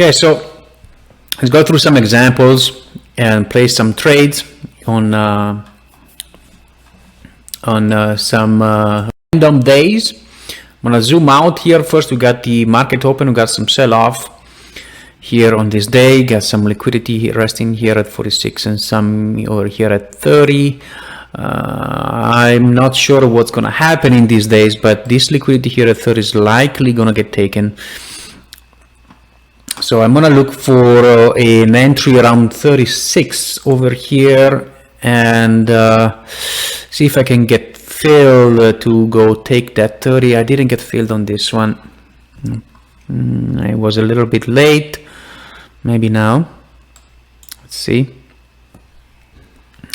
Okay, so let's go through some examples and place some trades on some random days. I'm gonna zoom out here. First, we got the market open. We got some sell-off here on this day. Got some liquidity here, resting here at 46 and some over here at 30. I'm not sure what's gonna happen in these days, but this liquidity here at 30 is likely gonna get taken. So I'm gonna look for an entry around 36 over here and see if I can get filled to go take that 30. I didn't get filled on this one. I was a little bit late. Maybe now. Let's see.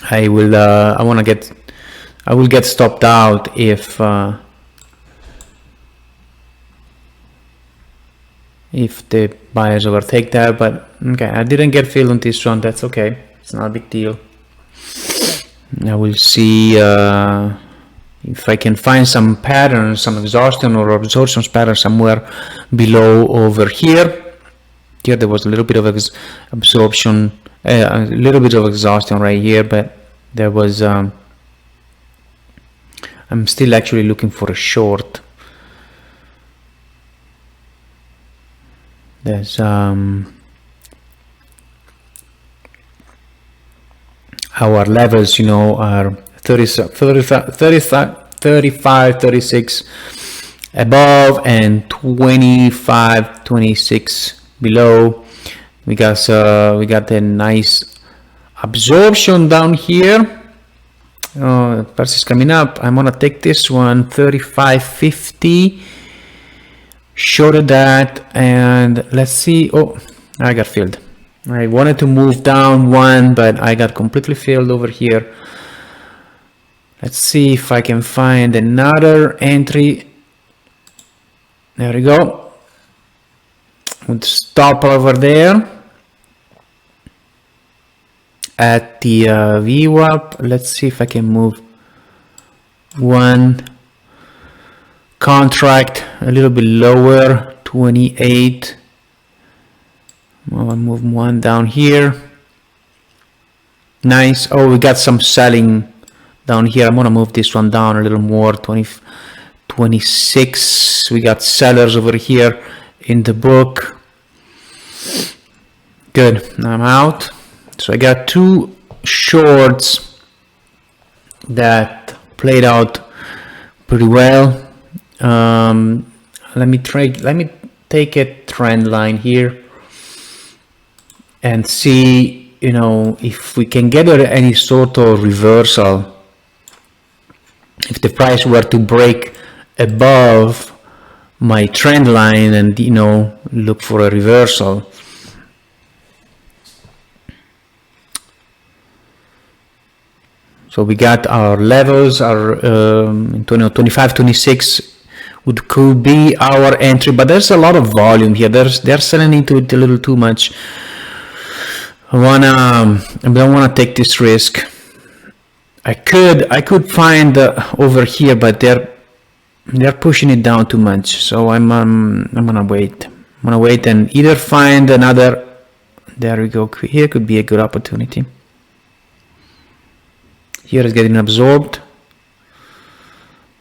I will get stopped out if the buyers overtake that, but okay, I didn't get filled on this one. That's okay. It's not a big deal. I will see if I can find some patterns, some exhaustion or absorption pattern somewhere below over here. Here there was a little bit of absorption, a little bit of exhaustion right here, but there was. I'm still actually looking for a short. There's our levels, you know, are 35, 36 above and 25, 26 below. We got a nice absorption down here. Price is coming up. I'm gonna take this one 35.50. Shorted that, and let's see. Oh, I got filled. I wanted to move down one, but I got completely filled over here. Let's see if I can find another entry. There we go. Would stop over there at the VWAP. Let's see if I can move one contract a little bit lower, 28. I'll move one down here. Nice. Oh, we got some selling down here. I'm gonna move this one down a little more, 26. We got sellers over here in the book. Good. I'm out. So I got two shorts that played out pretty well. Let me take a trend line here and see, you know, if we can get any sort of reversal. If the price were to break above my trend line and, you know, look for a reversal. So we got our levels, our 25, 26 could be our entry, but there's a lot of volume here. They're selling into it a little too much. I don't wanna take this risk. I could find over here, but they're pushing it down too much. So I'm gonna wait. I'm gonna wait and either find another. There we go. Here could be a good opportunity. Here is getting absorbed.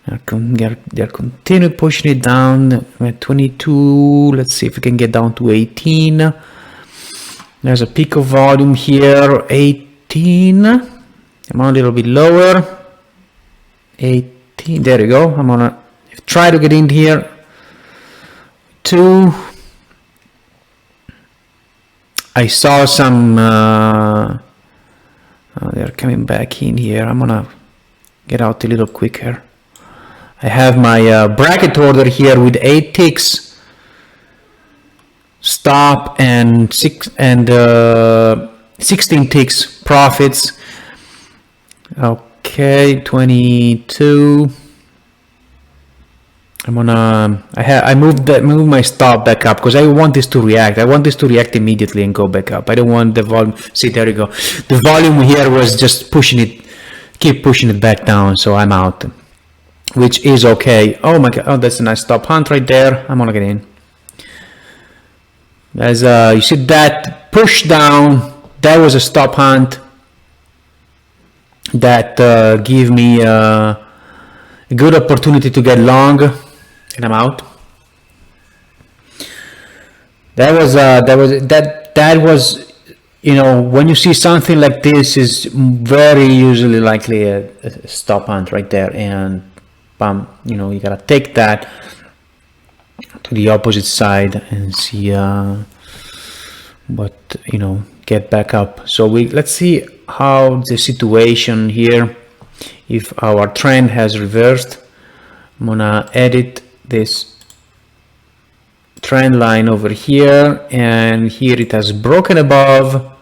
They're continue pushing it down at 22. Let's see if we can get down to 18. There's a peak of volume here, 18. I'm a little bit lower. 18. There you go. I'm gonna try to get in here. 2. I saw some. They're coming back in here. I'm gonna get out a little quicker. I have my bracket order here with 8 ticks. Stop and 16 ticks profits. Okay, 22. I'm gonna. I moved my stop back up because I want this to react. I want this to react immediately and go back up. I don't want the volume. See, there you go. The volume here was just pushing it, keep pushing it back down. So I'm out, which is okay. Oh my God! Oh, that's a nice stop hunt right there. I'm gonna get in. As you see that push down, that was a stop hunt that give me a good opportunity to get long, and I'm out. That was, you know, when you see something like this, is very usually likely a stop hunt right there, and bam, you know, you gotta take that to the opposite side and see what, you know, get back up. So let's see how the situation here, if our trend has reversed. I'm gonna edit this trend line over here, and here it has broken above.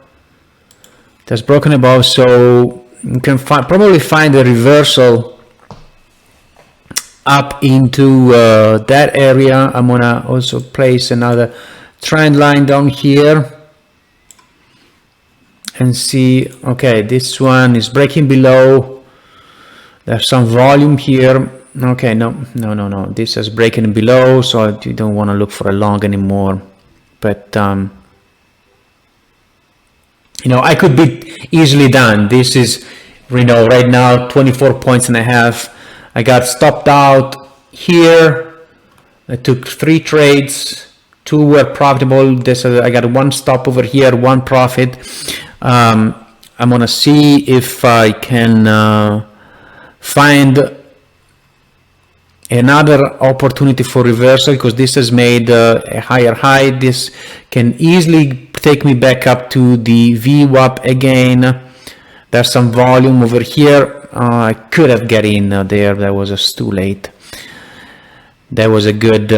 It has broken above, so you can probably find a reversal up into that area. I'm gonna also place another trend line down here and see. Okay, this one is breaking below. There's some volume here. Okay, no, this is breaking below, so you don't want to look for a long anymore. But you know, I could be easily done. This is, you know, right now 24.5 points. I got stopped out here. I took 3 trades, 2 were profitable. This I got 1 stop over here, 1 profit. I'm gonna see if I can find another opportunity for reversal, because this has made a higher high. This can easily take me back up to the VWAP again. There's some volume over here. I could have get in there. That was just too late. That was a good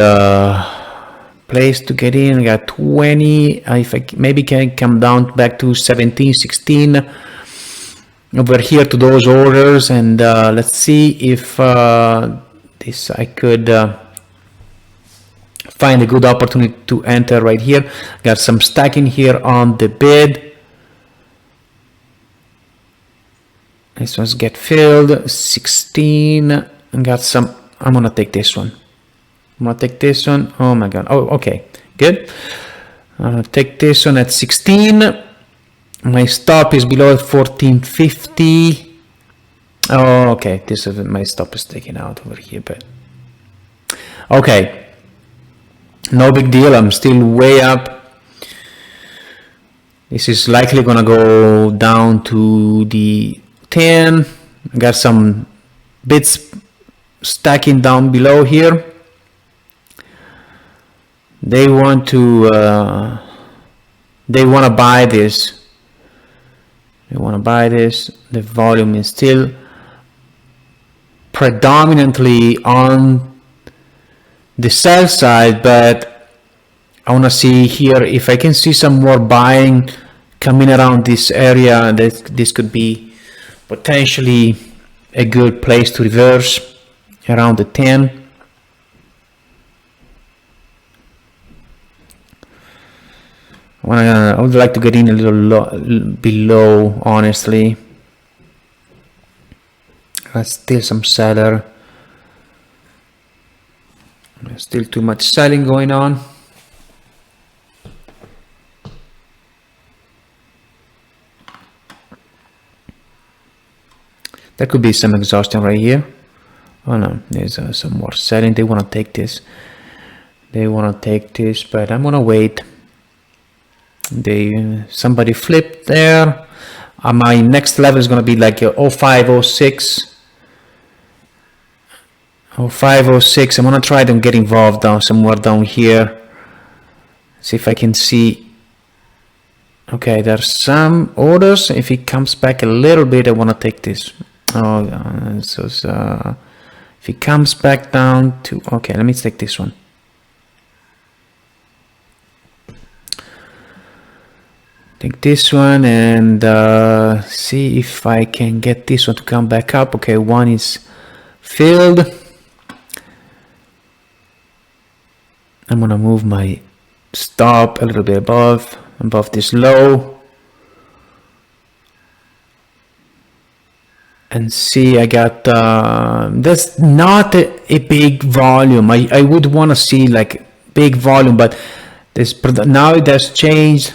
place to get in. I got 20. If I maybe can come down back to 17, 16 over here to those orders, and let's see if this I could find a good opportunity to enter right here. Got some stacking here on the bid. This one's get filled 16, and got some. I'm gonna take this one. I'm gonna take this one. Oh my god. Oh, okay, good. Take this one at 16. My stop is below 1450. Oh, okay. This is my stop is taken out over here, but okay. No big deal. I'm still way up. This is likely gonna go down to the 10. I got some bits stacking down below here. They want to buy this. They want to buy this. The volume is still predominantly on the sell side, but I want to see here if I can see some more buying coming around this area. This could be potentially a good place to reverse around the 10. I would like to get in a little below, honestly. There's still some seller. There's still too much selling going on. There could be some exhaustion right here. Oh no, there's some more selling. They want to take this. They want to take this, but I'm gonna wait. Somebody flipped there. My next level is going to be like 05, 06. 05, 06. I'm going to try to get involved down somewhere down here. See if I can see. Okay, there's some orders. If it comes back a little bit, I want to take this. Oh, so if it comes back down to, okay, let me take this one. Take this one and see if I can get this one to come back up. Okay, one is filled. I'm gonna move my stop a little bit above this low, and see. I got that's not a big volume. I would want to see like big volume, but Now it has changed,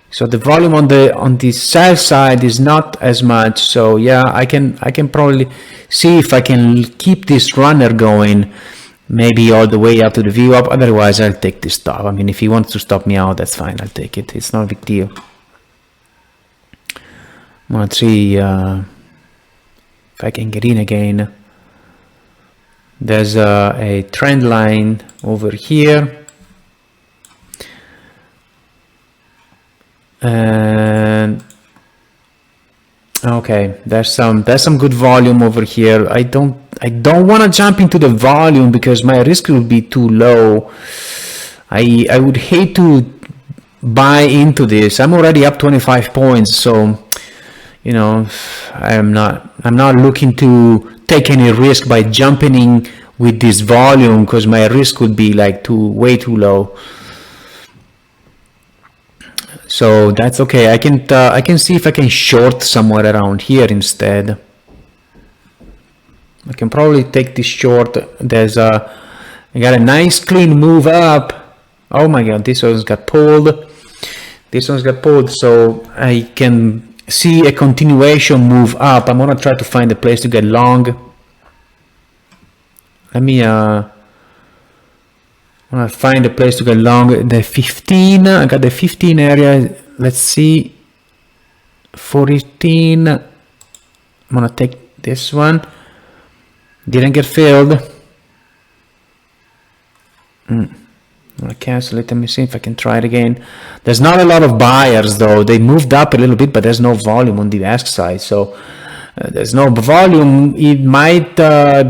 so the volume on the sell side is not as much. So yeah, I can probably see if I can keep this runner going, maybe all the way up to the VWAP. Otherwise, I'll take this stop. I mean, if he wants to stop me out, that's fine. I'll take it. It's not a big deal. I'm gonna see if I can get in again. There's a trend line over here. And okay, there's some good volume over here. I don't want to jump into the volume because my risk will be too low. I would hate to buy into this. I'm already up 25 points, so you know, I'm not looking to take any risk by jumping in with this volume, because my risk would be like way too low. So that's okay. I can see if I can short somewhere around here instead. I can probably take this short. I got a nice clean move up. Oh my god, this one's got pulled. This one's got pulled, so I can see a continuation move up. I'm gonna try to find a place to get long. Let me I'm gonna find a place to get long. The 15, I got the 15 area. Let's see, 14. I'm gonna take this one. Didn't get filled. I'm gonna cancel it. Let me see if I can try it again. There's not a lot of buyers though. They moved up a little bit, but there's no volume on the ask side. So there's no volume. It might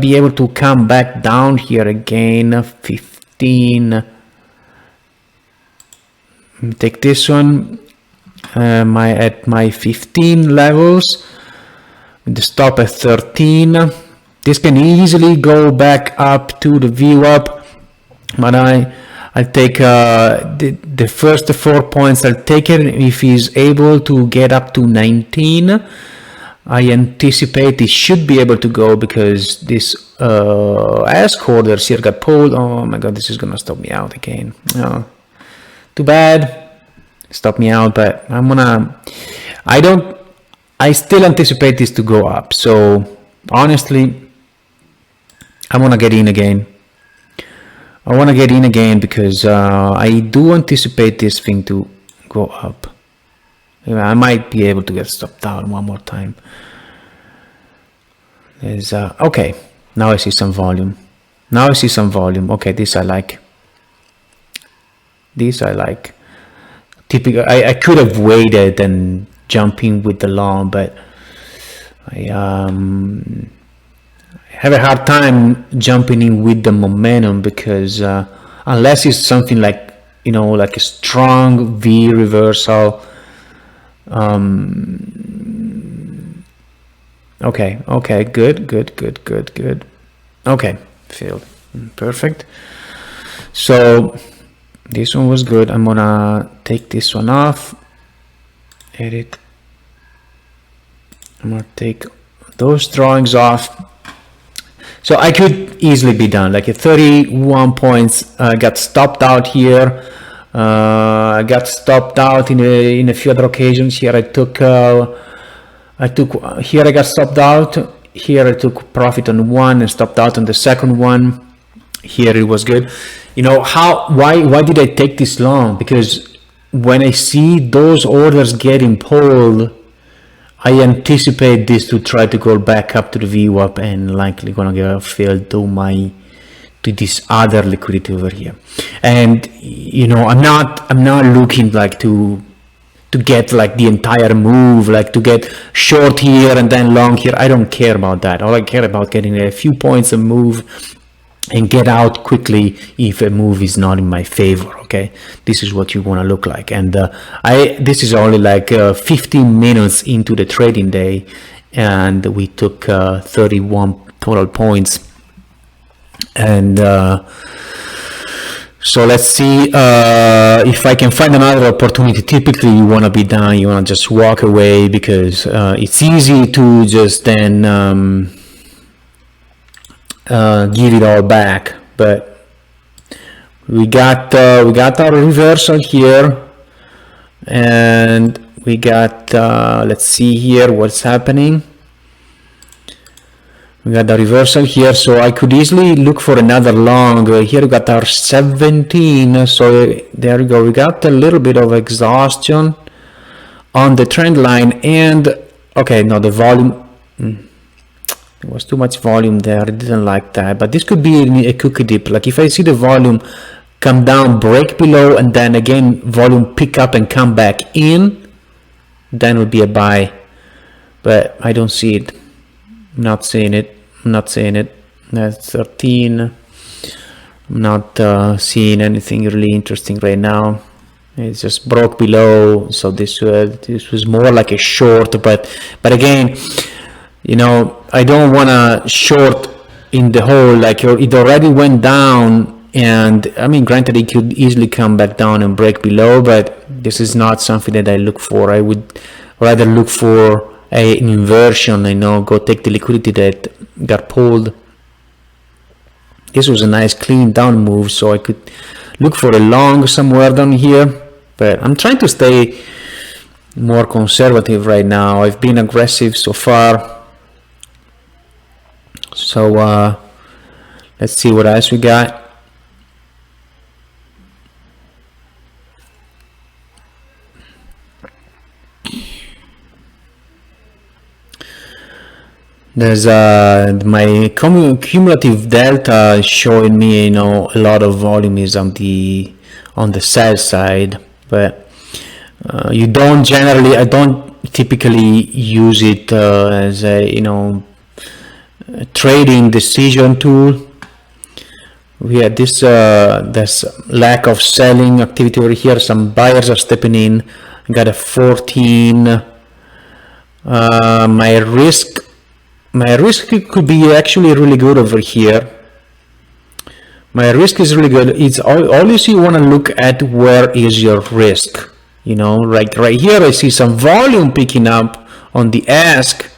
be able to come back down here again. 15. Take this one. At my 15 levels. With the stop at 13. This can easily go back up to the VWAP, but I'll take the first 4 points. I'll take it if he's able to get up to 19. I anticipate he should be able to go, because this ask orders here got pulled. Oh my god, this is gonna stop me out again. Oh, too bad. Stop me out, but I still anticipate this to go up. So honestly, I want to get in again. I want to get in again because I do anticipate this thing to go up. I might be able to get stopped out one more time. There's okay, now I see some volume. Now I see some volume. Okay, this I like. This I like. Typical. I could have waited and jumping with the long, but I have a hard time jumping in with the momentum, because unless it's something like, you know, like a strong V reversal. Okay, good. Okay, failed. Perfect. So this one was good. I'm gonna take this one off. Edit. I'm gonna take those drawings off. So I could easily be done. Like at 31 points, I got stopped out here. I got stopped out in a few other occasions. Here I took here I got stopped out. Here I took profit on one and stopped out on the second one. Here it was good. You know why did I take this long? Because when I see those orders getting pulled, I anticipate this to try to go back up to the VWAP and likely gonna get filled to this other liquidity over here. And you know, I'm not looking like to get like the entire move, like to get short here and then long here. I don't care about that. All I care about getting a few points of move and get out quickly if a move is not in my favor. Okay, this is what you want to look like. And this is only like 15 minutes into the trading day, and we took 31 total points. And so let's see if I can find another opportunity. Typically you want to be done, you want to just walk away, because it's easy to just then give it all back. But we got our reversal here, and we got let's see here what's happening. We got the reversal here, so I could easily look for another long. Here we got our 17, so there we go. We got a little bit of exhaustion on the trend line, and okay, no, the volume, there was too much volume there. I didn't like that, but this could be a cookie dip. Like if I see the volume come down, break below, and then again volume pick up and come back in, then would be a buy, but I don't see it. Not seeing it. That's 13. I'm not seeing anything really interesting right now. It just broke below, so this was more like a short, but again, you know, I don't want to short in the hole. Like it already went down, and I mean, granted, it could easily come back down and break below, but this is not something that I look for. I would rather look for an inversion, you know, go take the liquidity that got pulled. This was a nice clean down move, so I could look for a long somewhere down here, but I'm trying to stay more conservative right now. I've been aggressive so far, so let's see what else we got. There's my cumulative delta is showing me, you know, a lot of volume is on the sell side, but I don't typically use it as a, you know, a trading decision tool. We had this lack of selling activity over here. Some buyers are stepping in. I got a 14. My risk could be actually really good over here. My risk is really good. It's always you want to look at where is your risk. You know, right here I see some volume picking up on the ask,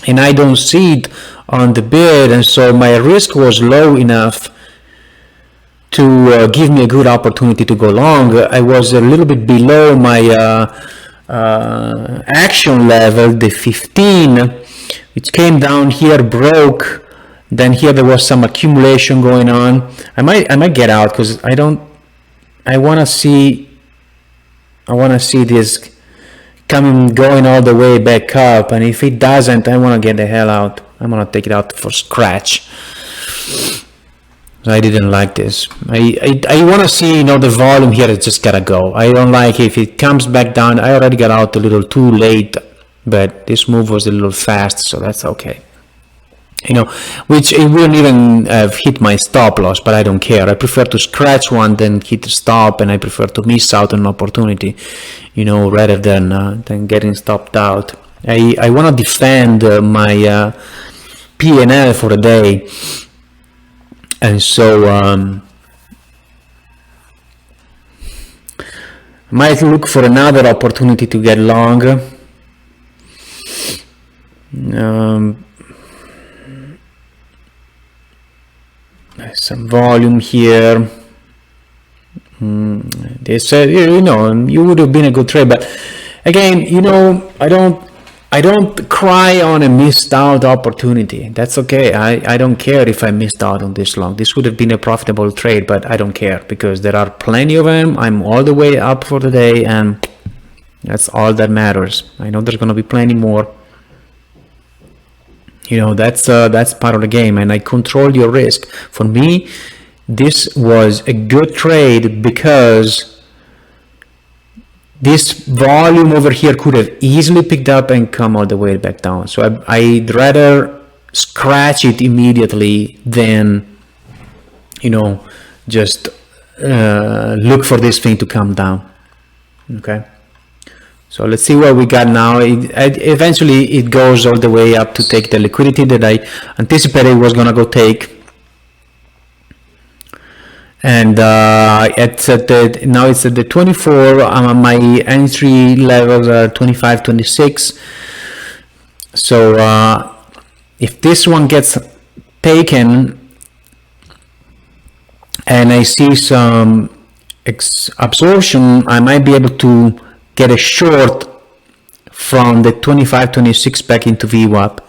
and I don't see it on the bid, and so my risk was low enough to give me a good opportunity to go long. I was a little bit below my action level, the 15. It came down here, broke, then here there was some accumulation going on. I might get out because I want to see this going all the way back up, and if it doesn't, I want to get the hell out. I'm going to take it out for scratch. So I didn't like this. I want to see, you know, the volume here. It's just gotta go. I don't like if it comes back down. I already got out a little too late, but this move was a little fast, so that's okay. You know, which it wouldn't even have hit my stop loss, but I don't care. I prefer to scratch one than hit the stop, and I prefer to miss out on an opportunity, you know, rather than getting stopped out. I want to defend my P&L for the day, and so I might look for another opportunity to get long. Some volume here. They said, you know, you would have been a good trade, but again, you know, I don't cry on a missed out opportunity. That's okay. I don't care if I missed out on this long. This would have been a profitable trade, but I don't care because there are plenty of them. I'm all the way up for the day, and that's all that matters. I know there's going to be plenty more. You know, that's part of the game, and I control your risk. For me, this was a good trade because this volume over here could have easily picked up and come all the way back down. So I'd rather scratch it immediately than, you know, just look for this thing to come down. Okay. So let's see what we got now. Eventually it goes all the way up to take the liquidity that I anticipated it was gonna go take. And now it's at the 24. My entry levels are 25, 26. So if this one gets taken, and I see some absorption, I might be able to get a short from the 25-26 back into VWAP.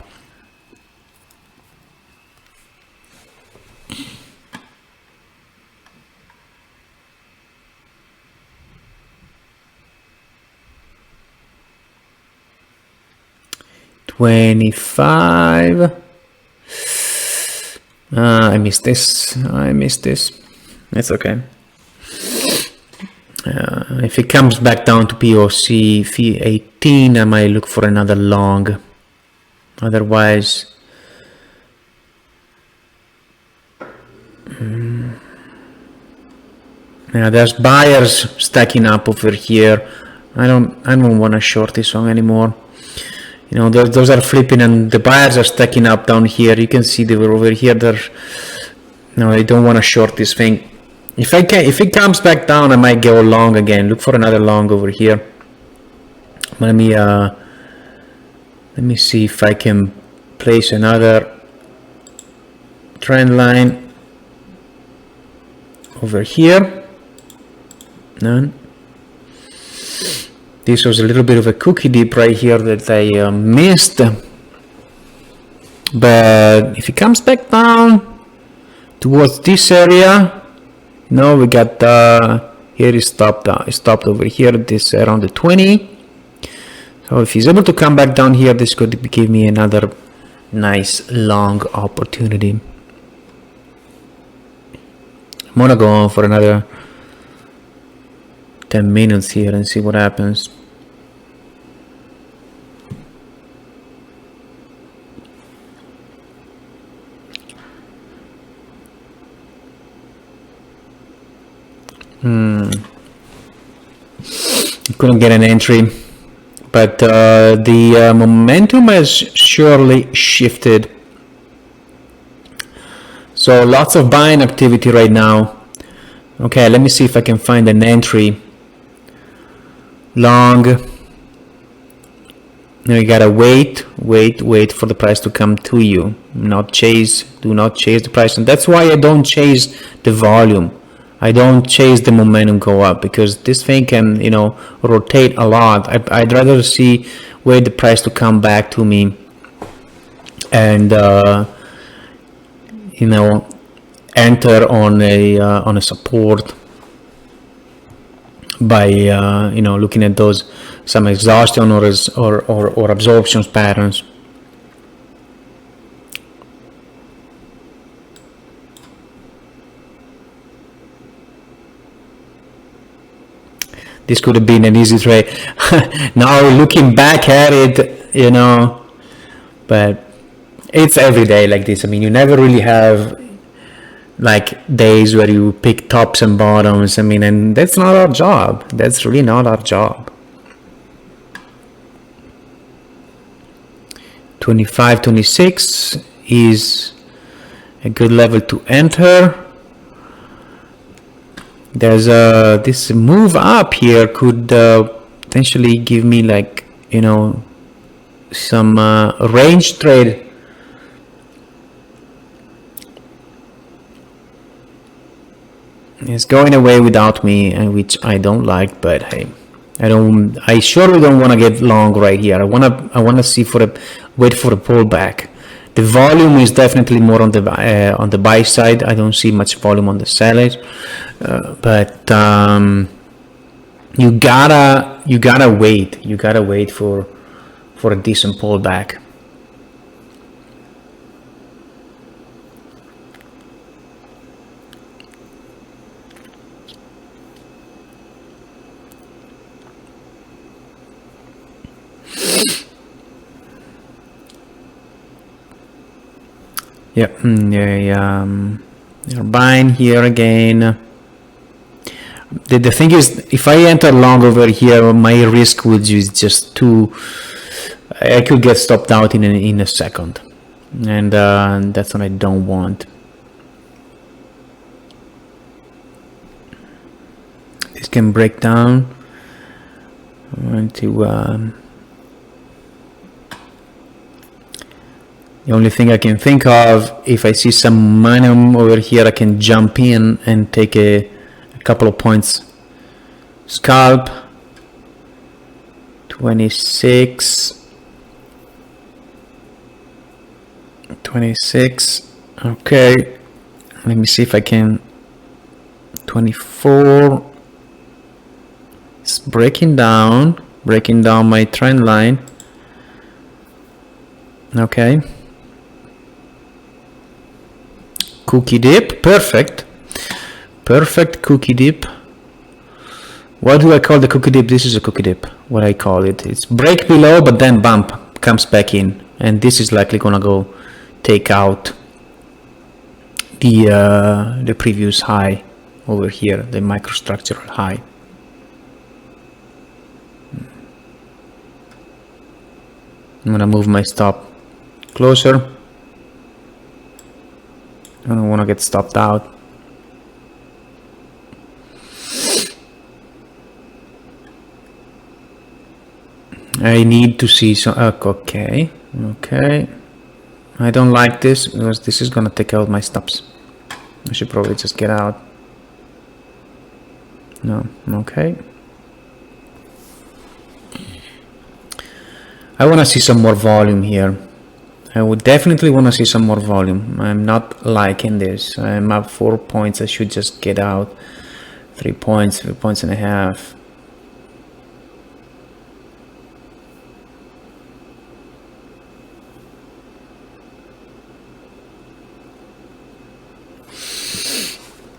$25. I missed this. It's okay. If it comes back down to POC V18, I might look for another long. Otherwise, yeah, there's buyers stacking up over here. I don't want to short this one anymore. You know, those are flipping, and the buyers are stacking up down here. You can see they were over here. No, I don't want to short this thing. If it comes back down, I might go long again. Look for another long over here. Let me see if I can place another trend line over here. None. This was a little bit of a cookie dip right here that I missed. But if it comes back down towards this area, no, we got here is stopped over here. This around the 20. So if he's able to come back down here, this could give me another nice long opportunity. I'm gonna go on for another 10 minutes here and see what happens. Couldn't get an entry, but the momentum has surely shifted. So lots of buying activity right now. Okay, let me see if I can find an entry. Long. Now you gotta wait for the price to come to you. Not chase. Do not chase the price, and that's why I don't chase the volume. I don't chase the momentum go up, because this thing can, you know, rotate a lot. I'd rather see wait the price to come back to me, and you know, enter on a support by you know, looking at those some exhaustion or absorption patterns. This could have been an easy trade. Now looking back at it, you know, but it's every day like this. I mean, you never really have like days where you pick tops and bottoms. I mean, and that's not our job. That's really not our job. 25-26 is a good level to enter. There's this move up here could potentially give me, like, you know, some range trade. It's going away without me, and which I don't like. But hey, I surely don't want to get long right here. I wanna see wait for a pullback. The volume is definitely more on the buy side. I don't see much volume on the sellers, but you gotta wait. You gotta wait for a decent pullback. Yeah, they're buying here again. The thing is, if I enter long over here, my risk would is just too. I could get stopped out in a second, and that's what I don't want. This can break down. I want to. 25-26 The only thing I can think of, if I see some momentum over here, I can jump in and take a couple of points. Scalp 26. Okay, let me see if I can. 24. It's breaking down my trend line. Okay, cookie dip, perfect cookie dip. What do I call the cookie dip? This is a cookie dip, what I call it. It's break below, but then bump, comes back in, and this is likely gonna go take out the previous high over here, the microstructural high. I'm gonna move my stop closer. I don't want to get stopped out. I need to see some. Okay. I don't like this because this is gonna take out my stops. I should probably just get out. No. Okay. I want to see some more volume here. I would definitely want to see some more volume. I'm not liking this. I'm up 4 points. I should just get out. 3 points, 3 points and a half.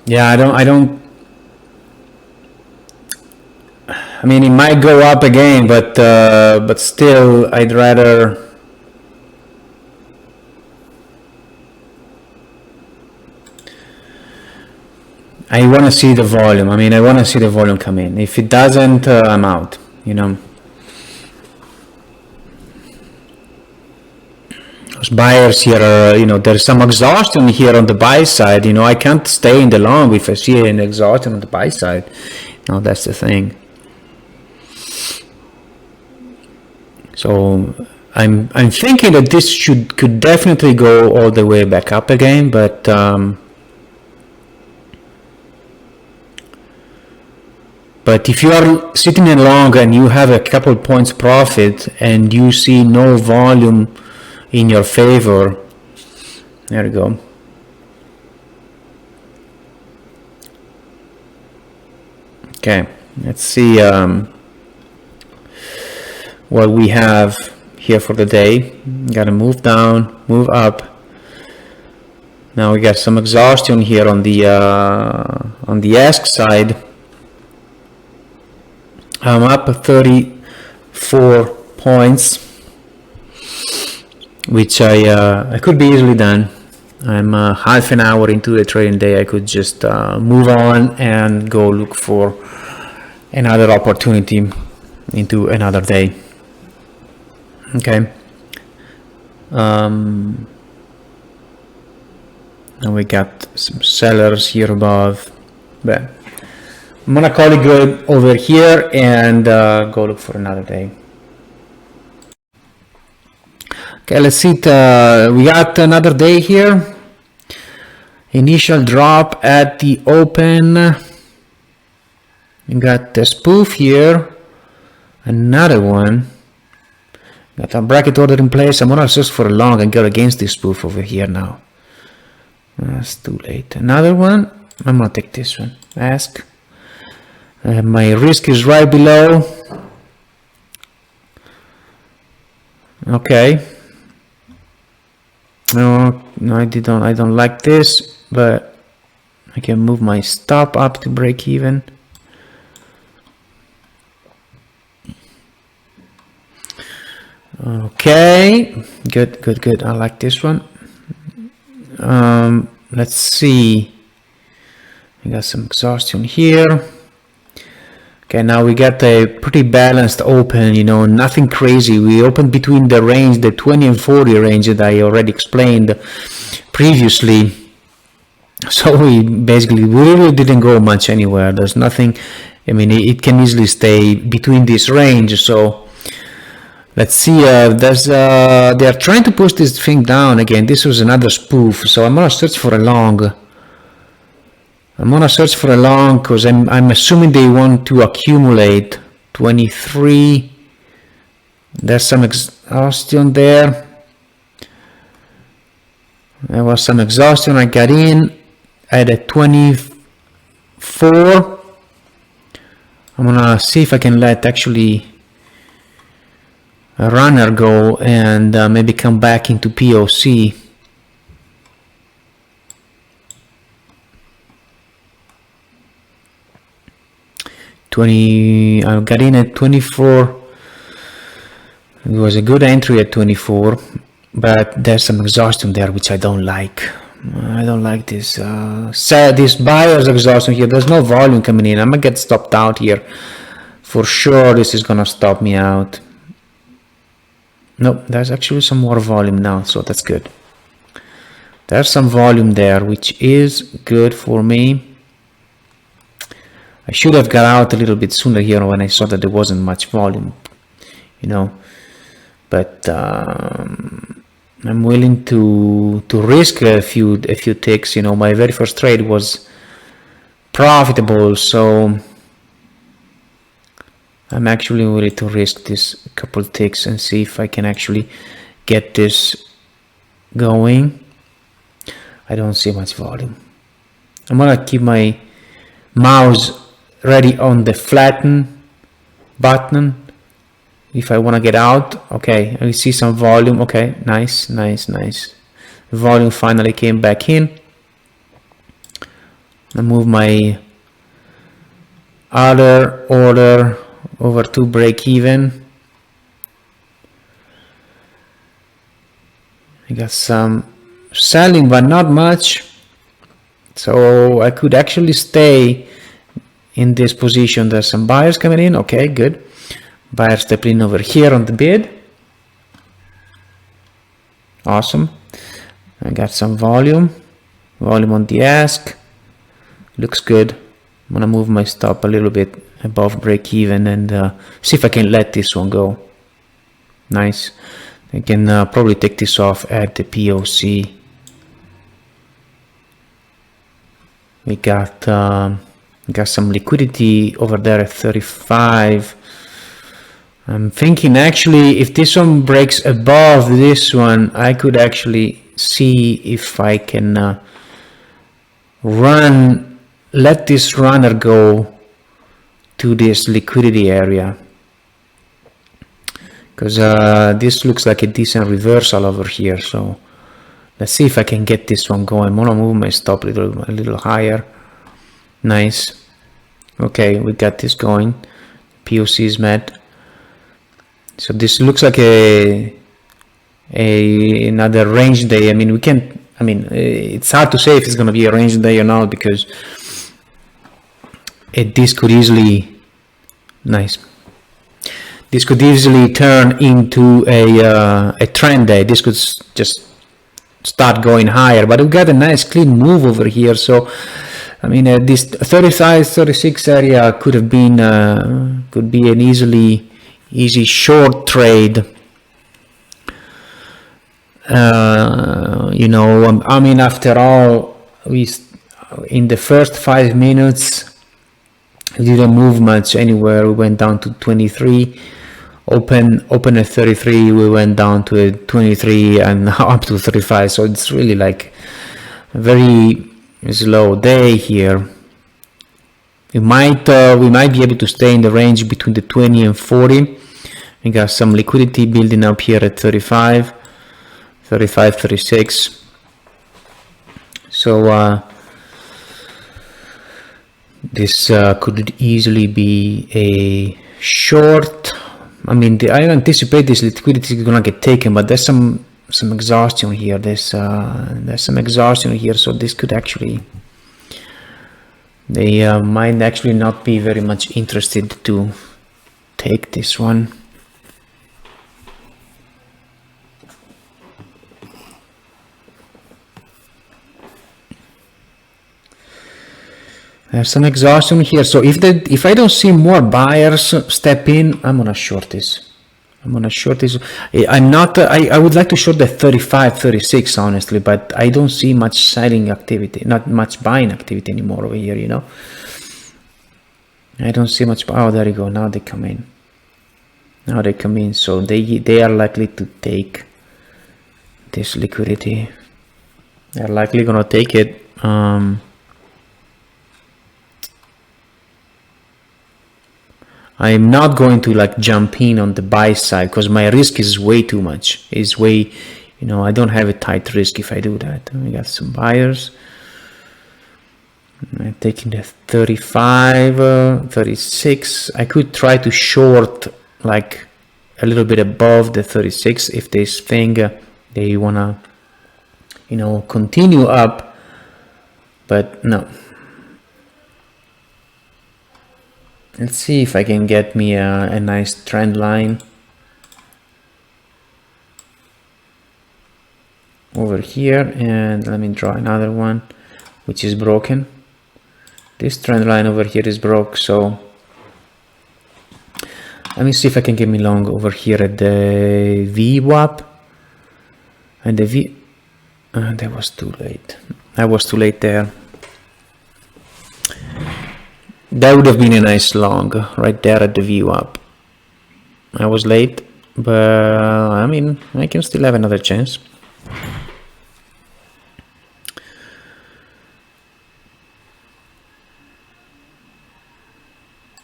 Yeah, I mean, it might go up again, but still, I'd rather. I want to see the volume. I mean, I want to see the volume come in. If it doesn't, I'm out. Those buyers here are, there's some exhaustion here on the buy side. I can't stay in the long if I see an exhaustion on the buy side. That's the thing. So I'm thinking that this could definitely go all the way back up again, but if you are sitting in long and you have a couple points profit and you see no volume in your favor, there we go. Okay, let's see what we have here for the day. Got to move down, move up. Now we got some exhaustion here on the ask side. I'm up 34 points, which I could be easily done. I'm half an hour into the trading day. I could just move on and go look for another opportunity into another day. Okay. And we got some sellers here above, but I'm gonna call it good over here and go look for another day. Okay, let's see. We got another day here. Initial drop at the open. We got the spoof here. Another one. Got a bracket order in place. I'm gonna search for a long and go against this spoof over here now. That's too late. Another one. I'm gonna take this one. Ask. My risk is right below. Okay. No, I don't like this, but I can move my stop up to break even. Okay, good. I like this one. Let's see. We got some exhaustion here. Okay, now we got a pretty balanced open, nothing crazy. We opened between the range, the 20 and 40 range that I already explained previously. So we really didn't go much anywhere. There's nothing, it can easily stay between this range. So Let's see, they're trying to push this thing down again. This was another spoof, so I'm gonna search for a long. Because I'm assuming they want to accumulate 23. There's some exhaustion there. There was some exhaustion. I got in at a 24. I'm gonna see if I can let actually a runner go and maybe come back into POC. I got in at 24. It was a good entry at 24, but there's some exhaustion there which I don't like. I don't like this this buyer's exhaustion here. There's no volume coming in. I'm gonna get stopped out here for sure. This is gonna stop me out. Nope, there's actually some more volume now, so that's good. There's some volume there, which is good for me. I should have got out a little bit sooner here when I saw that there wasn't much volume, you know. But I'm willing to risk a few ticks. You know, my very first trade was profitable, so I'm actually willing to risk this couple ticks and see if I can actually get this going. I don't see much volume. I'm gonna keep my mouse ready on the flatten button if I want to get out. Okay, I see some volume. Okay, nice. Volume finally came back in. I move my other order over to break even. I got some selling, but not much, so I could actually stay in this position. There's some buyers coming in. Okay, good. Buyer stepped in over here on the bid. Awesome. I got some volume on the ask. Looks good. I'm gonna move my stop a little bit above break even and see if I can let this one go. Nice. I can probably take this off at the POC. We got some liquidity over there at 35. I'm thinking actually if this one breaks above this one, I could actually see if I can let this runner go to this liquidity area, because this looks like a decent reversal over here. So let's see if I can get this one going. I'm gonna move my stop a little higher. Nice. Okay, we got this going. POC is met. So this looks like another range day. I mean, it's hard to say if it's going to be a range day or not, because this could easily turn into a trend day. This could just start going higher, but we got a nice clean move over here. So I mean, this 35, 36 area could have been could be an easy short trade. You know, I mean, after all, in the first 5 minutes we didn't move much anywhere. We went down to 23, open at 33, we went down to a 23, and now up to 35. So it's really like a very slow day here. We might be able to stay in the range between the 20 and 40. We got some liquidity building up here at 35, 36. So this could easily be a short. I mean, I anticipate this liquidity is gonna get taken, but there's some exhaustion here. There's some exhaustion here, so this could actually, they might actually not be very much interested to take this one. There's some exhaustion here, so if I don't see more buyers step in, I'm gonna short this. I'm gonna short this. I'm not. I would like to short the 35, 36, honestly, but I don't see much selling activity, not much buying activity anymore over here. You know, I don't see much. Oh, there you go. Now they come in. Now they come in. So they are likely to take this liquidity. They're likely gonna take it. I'm not going to like jump in on the buy side because my risk is way too much. Is way, you know, I don't have a tight risk if I do that. We got some buyers. I'm taking the 35, 36. I could try to short like a little bit above the 36 if this thing they wanna, you know, continue up, but no. Let's see if I can get me a nice trend line over here, and let me draw another one which is broken. This trend line over here is broke, so let me see if I can get me long over here at the VWAP and the V. That was too late. I was too late there. That would have been a nice long right there at the VWAP. I was late, but I mean, I can still have another chance.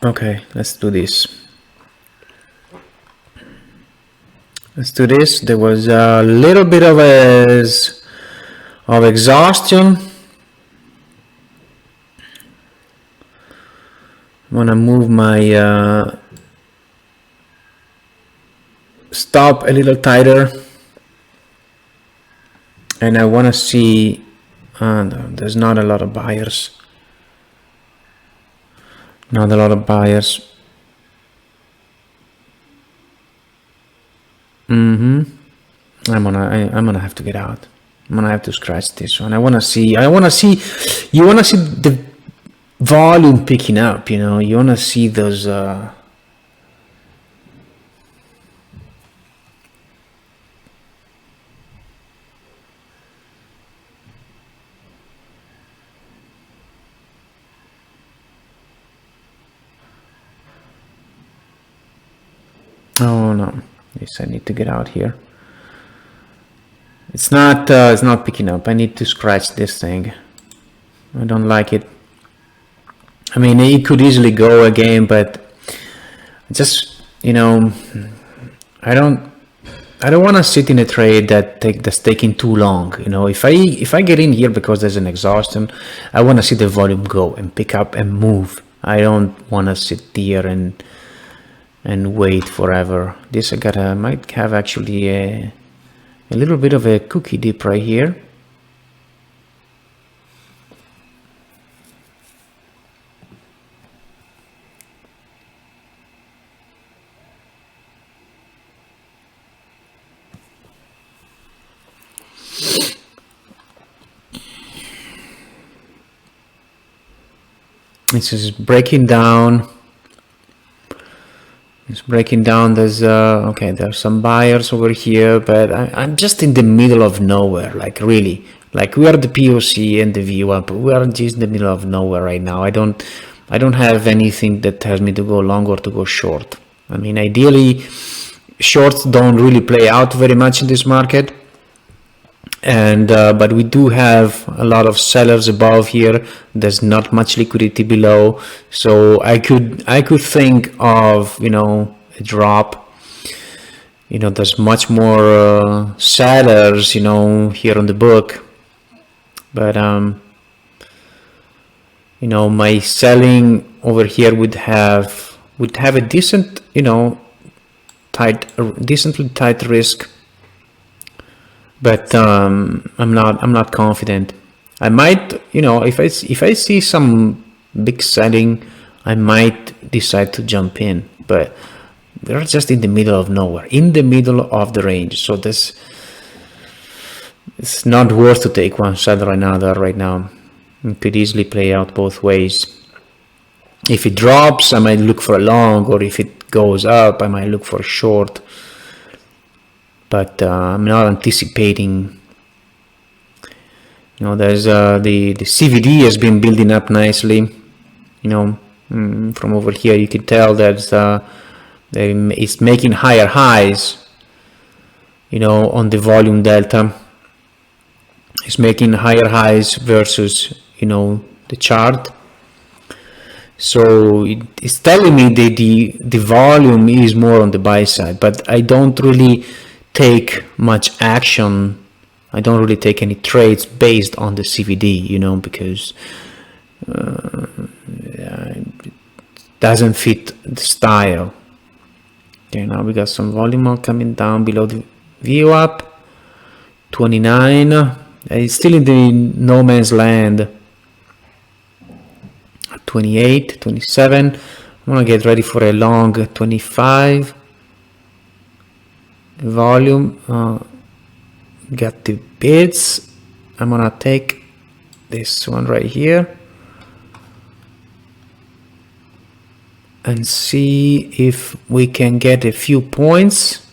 Okay, let's do this. Let's do this. There was a little bit of exhaustion. I'm gonna move my stop a little tighter, and I want to see there's not a lot of buyers. Not a lot of buyers. I'm gonna have to get out. I'm gonna have to scratch this one. You wanna see the volume picking up, you know, you wanna see those oh no, yes, I need to get out here. It's not picking up. I need to scratch this thing. I don't like it. I mean, it could easily go again, but just, you know, I don't want to sit in a trade that's taking too long. You know, if I get in here because there's an exhaustion, I want to see the volume go and pick up and move. I don't want to sit here and wait forever. This might have actually a little bit of a cookie dip right here. This is breaking down. It's breaking down. There's okay, there's some buyers over here, but I'm just in the middle of nowhere. Like really, like we are the POC and the VWAP. We are just in the middle of nowhere right now. I don't have anything that tells me to go long or to go short. I mean, ideally, shorts don't really play out very much in this market. And but we do have a lot of sellers above here. There's not much liquidity below, so I could think of, you know, a drop. You know, there's much more sellers, you know, here on the book, but you know, my selling over here would have a decent, you know, decently tight risk. But I'm not confident. I might, you know, if I see some big selling, I might decide to jump in. But we're just in the middle of nowhere, in the middle of the range. So it's not worth to take one side or another right now. It could easily play out both ways. If it drops, I might look for a long, or if it goes up, I might look for a short. But I'm not anticipating. There's the CVD has been building up nicely. From over here you can tell that it's making higher highs. On the volume delta, it's making higher highs versus the chart. So it's telling me that the volume is more on the buy side, but I don't really take much action. I don't really take any trades based on the CVD, because it doesn't fit the style. Okay, now we got some volume coming down below the VWAP. 29. It's still in the no man's land. 28, 27. I'm gonna get ready for a long 25. Volume. Got the bids. I'm gonna take this one right here and see if we can get a few points.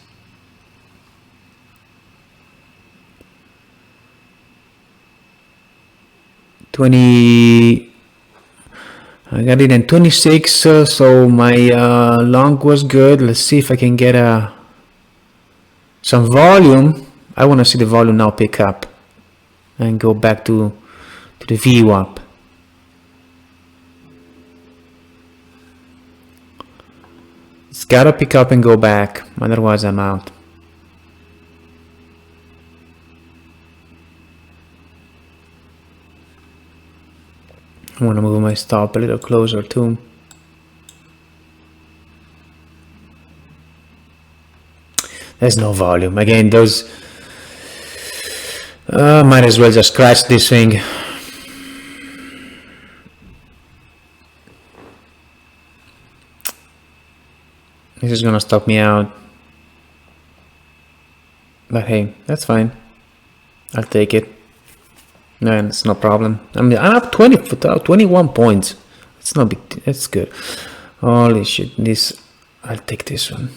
I got it in 26, so my long was good. Let's see if I can get some volume. I want to see the volume now pick up and go back to the VWAP. It's gotta pick up and go back, otherwise I'm out. I want to move my stop a little closer too. There's no volume. Again, those might as well just scratch this thing. This is gonna stop me out. But hey, that's fine. I'll take it. No, it's no problem. I'm up 21 points. It's not big. That's good. Holy shit! I'll take this one.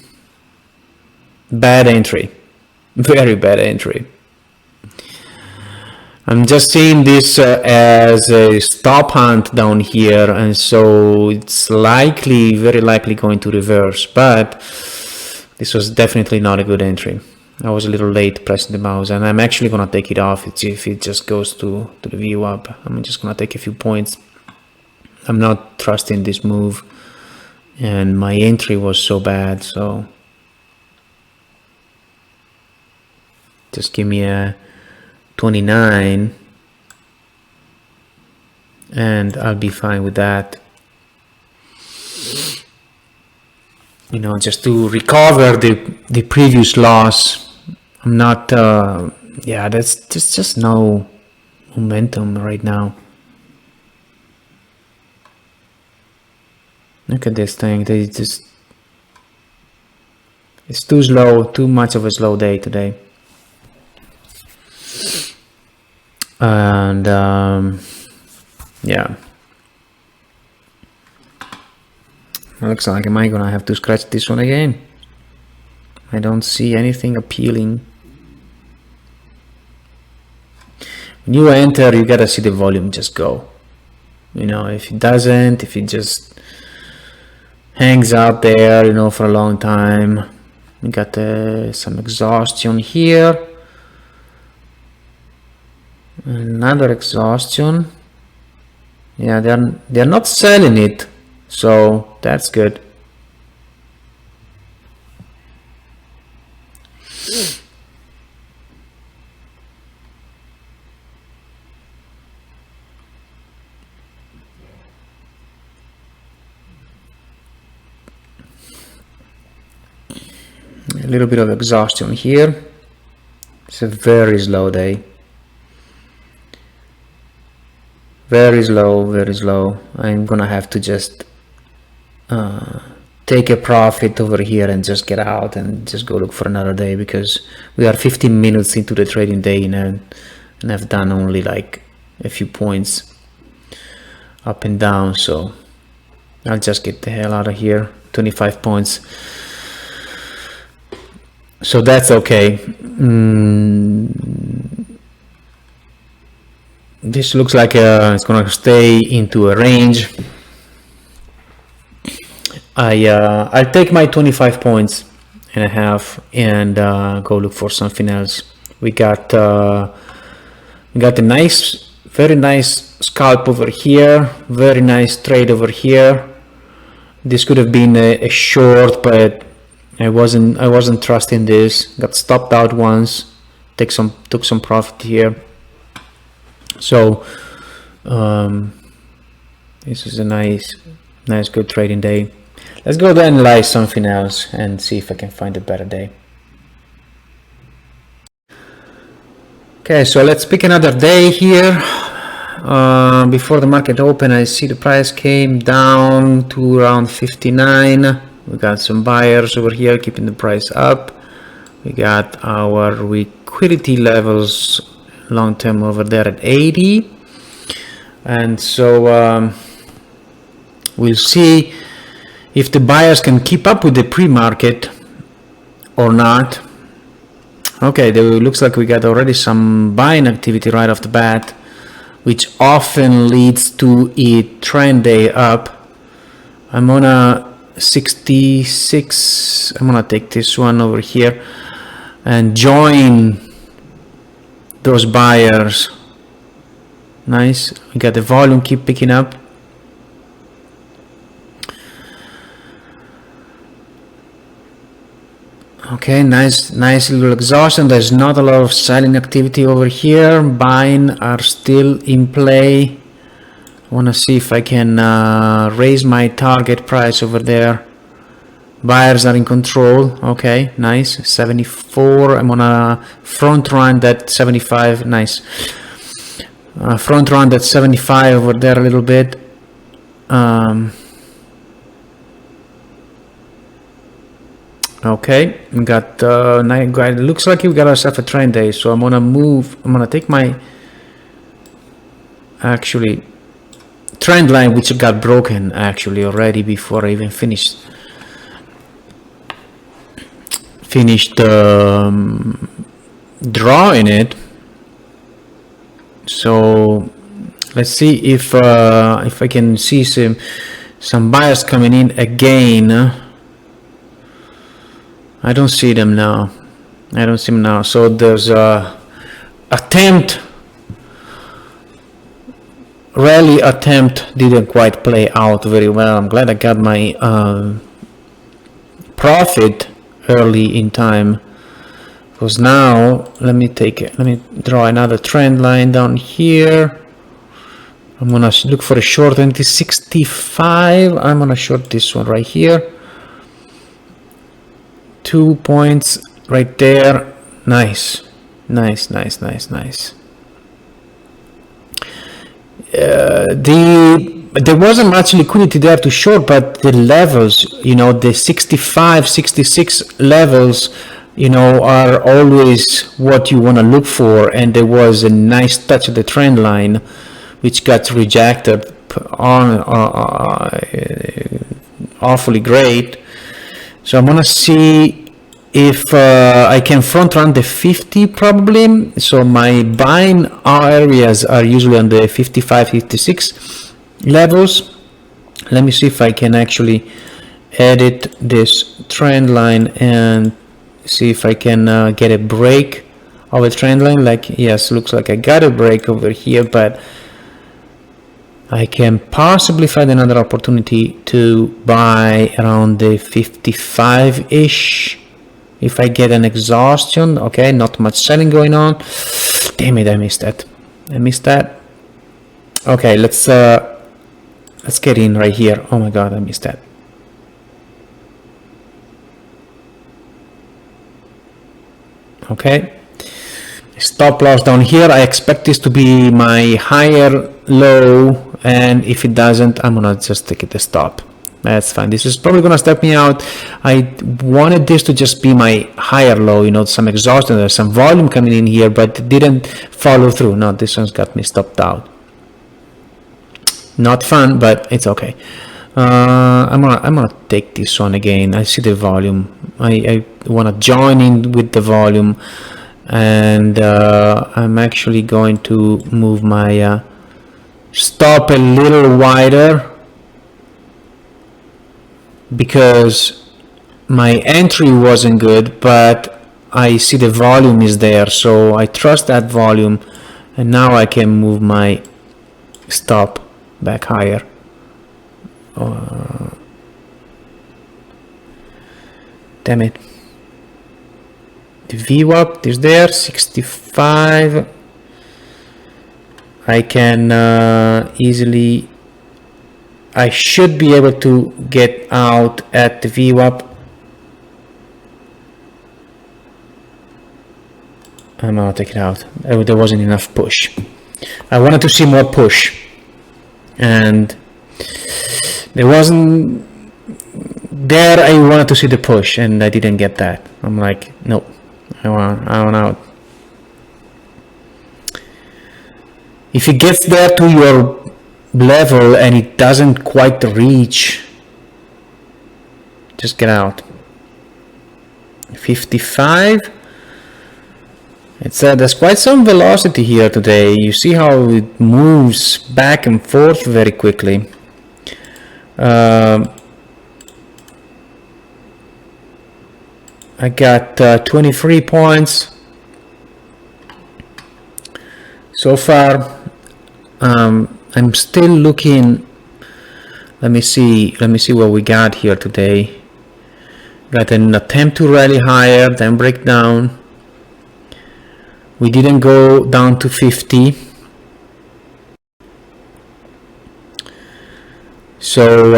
Bad entry. Very bad entry. I'm just seeing this as a stop hunt down here, and so it's very likely going to reverse. But this was definitely not a good entry. I was a little late pressing the mouse, and I'm actually gonna take it off if it just goes to the VWAP. I'm just gonna take a few points. I'm not trusting this move, and my entry was so bad, so just give me a 29 and I'll be fine with that. Just to recover the previous loss. I'm not there's just no momentum right now. Look at this thing. It's too slow, too much of a slow day today. And yeah, looks like am I gonna have to scratch this one again. I don't see anything appealing. When you enter, you gotta see the volume just go. If it doesn't, if it just hangs out there, for a long time. We got some exhaustion here. Another exhaustion. Yeah, they're not selling it, so that's good. A little bit of exhaustion here. It's a very slow day. Very slow, very slow. I'm gonna have to just take a profit over here and just get out and just go look for another day, because we are 15 minutes into the trading day and I've done only like a few points up and down, so I'll just get the hell out of here. 25 points. So that's okay. This looks like it's gonna stay into a range. I'll take my 25 points and a half and go look for something else. We got a nice, very nice scalp over here, very nice trade over here. This could have been a short, but I wasn't trusting this. Got stopped out once, took some profit here. So this is a nice good trading day. Let's go then analyze something else and see if I can find a better day. Okay, so let's pick another day here. Before the market open, I see the price came down to around 59. We got some buyers over here keeping the price up. We got our liquidity levels long term over there at 80. And so we'll see if the buyers can keep up with the pre-market or not. Okay, there looks like we got already some buying activity right off the bat, which often leads to a trend day up. I'm on a 66. I'm gonna take this one over here and join those buyers. Nice. We got the volume keep picking up. Okay, nice little exhaustion. There's not a lot of selling activity over here. Buying are still in play. I want to see if I can raise my target price over there. Buyers are in control. Okay, nice. 74. I'm gonna front run that 75. Nice. Front run that 75 over there a little bit. Okay, we got it looks like we got ourselves a trend day, so I'm gonna take my actually trend line, which got broken actually already before I even finished drawing it. So let's see if I can see some buyers coming in again. I don't see them now. So there's a rally attempt didn't quite play out very well. I'm glad I got my profit early in time, because now let me draw another trend line down here. I'm gonna look for a short 65. I'm gonna short this one right here. 2 points right there. Nice. There wasn't much liquidity there to short, but the levels, the 65, 66 levels, are always what you want to look for. And there was a nice touch of the trend line, which got rejected on awfully great. So I'm gonna see if I can front run the 50 probably. So my buying areas are usually on the 55, 56 levels. Let me see if I can actually edit this trend line and see if I can get a break of a trend line. Like, yes, looks like I got a break over here, but I can possibly find another opportunity to buy around the 55-ish if I get an exhaustion. Okay, not much selling going on. Damn it, I missed that. Okay, let's get in right here. Oh my god, I missed that. Okay, stop loss down here. I expect this to be my higher low, and if it doesn't, I'm gonna just take it a stop. That's fine. This is probably gonna step me out. I wanted this to just be my higher low, some exhaustion, there's some volume coming in here, but it didn't follow through. No, this one's got me stopped out. Not fun, but it's okay. I'm gonna take this one again. I see the volume. I want to join in with the volume, and I'm actually going to move my stop a little wider because my entry wasn't good, but I see the volume is there, so I trust that volume, and now I can move my stop back higher. Damn it. The VWAP is there, 65. I can easily, I should be able to get out at the VWAP. I'm gonna take it out. There wasn't enough push. I wanted to see more push, and there wasn't there. I wanted to see the push, and I didn't get that. I'm like, nope, I want out. If it gets there to your level and it doesn't quite reach, just get out. 55. There's quite some velocity here today. You see how it moves back and forth very quickly. I got 23 points so far. I'm still looking. Let me see what we got here today. Got an attempt to rally higher, then break down. We didn't go down to 50. So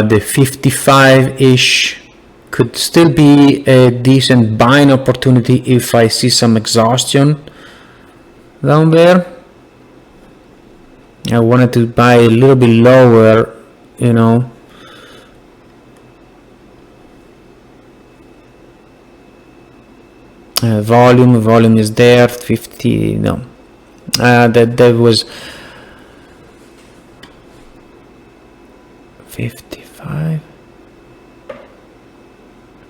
the 55-ish could still be a decent buying opportunity if I see some exhaustion down there. I wanted to buy a little bit lower, you know. Volume is there. 50. No, that was 55,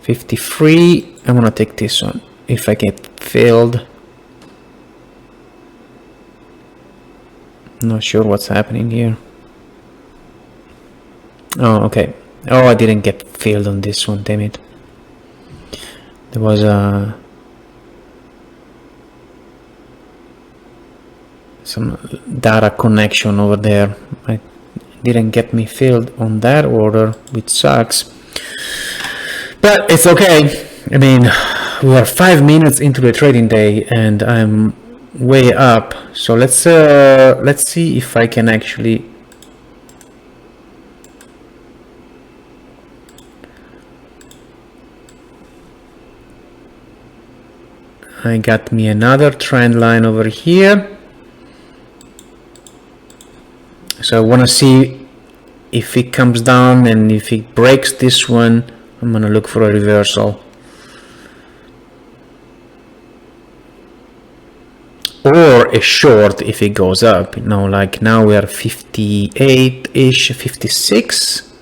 53. I'm gonna take this one if I get filled. Not sure what's happening here. Oh, okay. Oh, I didn't get filled on this one, damn it. There was some data connection over there. I didn't get me filled on that order, which sucks. But it's okay. I mean, we are 5 minutes into the trading day and I'm way up. So let's see if I can actually I got me another trend line over here. So I want to see if it comes down, and if it breaks this one, I'm going to look for a reversal. Or a short if it goes up. You know, like now we are 58-ish, 56.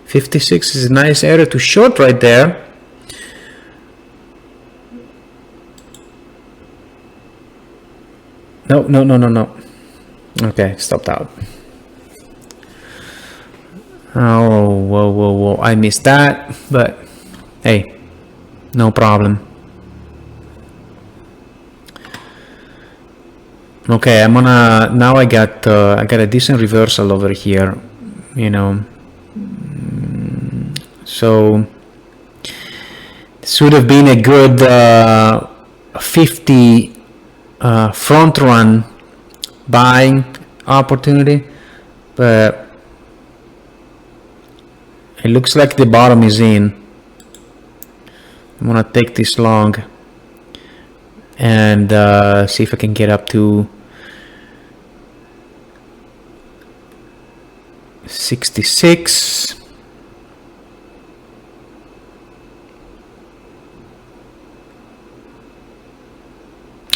56 is a nice area to short right there. No. Okay, stopped out. Oh, whoa. I missed that, but hey, no problem. Okay, I'm gonna, now I got a decent reversal over here, you know. So this would have been a good 50 front run buying opportunity, but it looks like the bottom is in. I'm gonna take this long and see if I can get up to 66.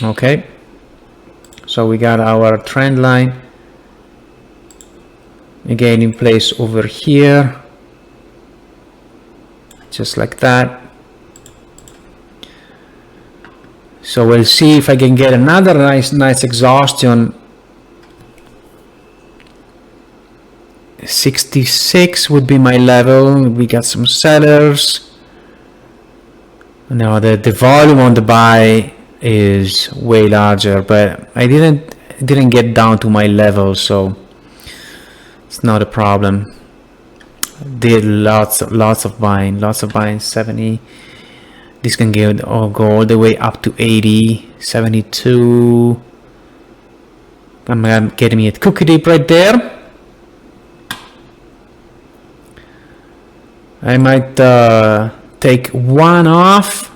Okay, so we got our trend line again in place over here. just like that. So we'll see if I can get another nice exhaustion. 66 would be my level. We got some sellers. Now the volume on the buy is way larger, but I didn't get down to my level, so it's not a problem. Did lots of buying, 70. This can go all the way up to 80, 72. I'm getting me a cookie dip right there. I might take one off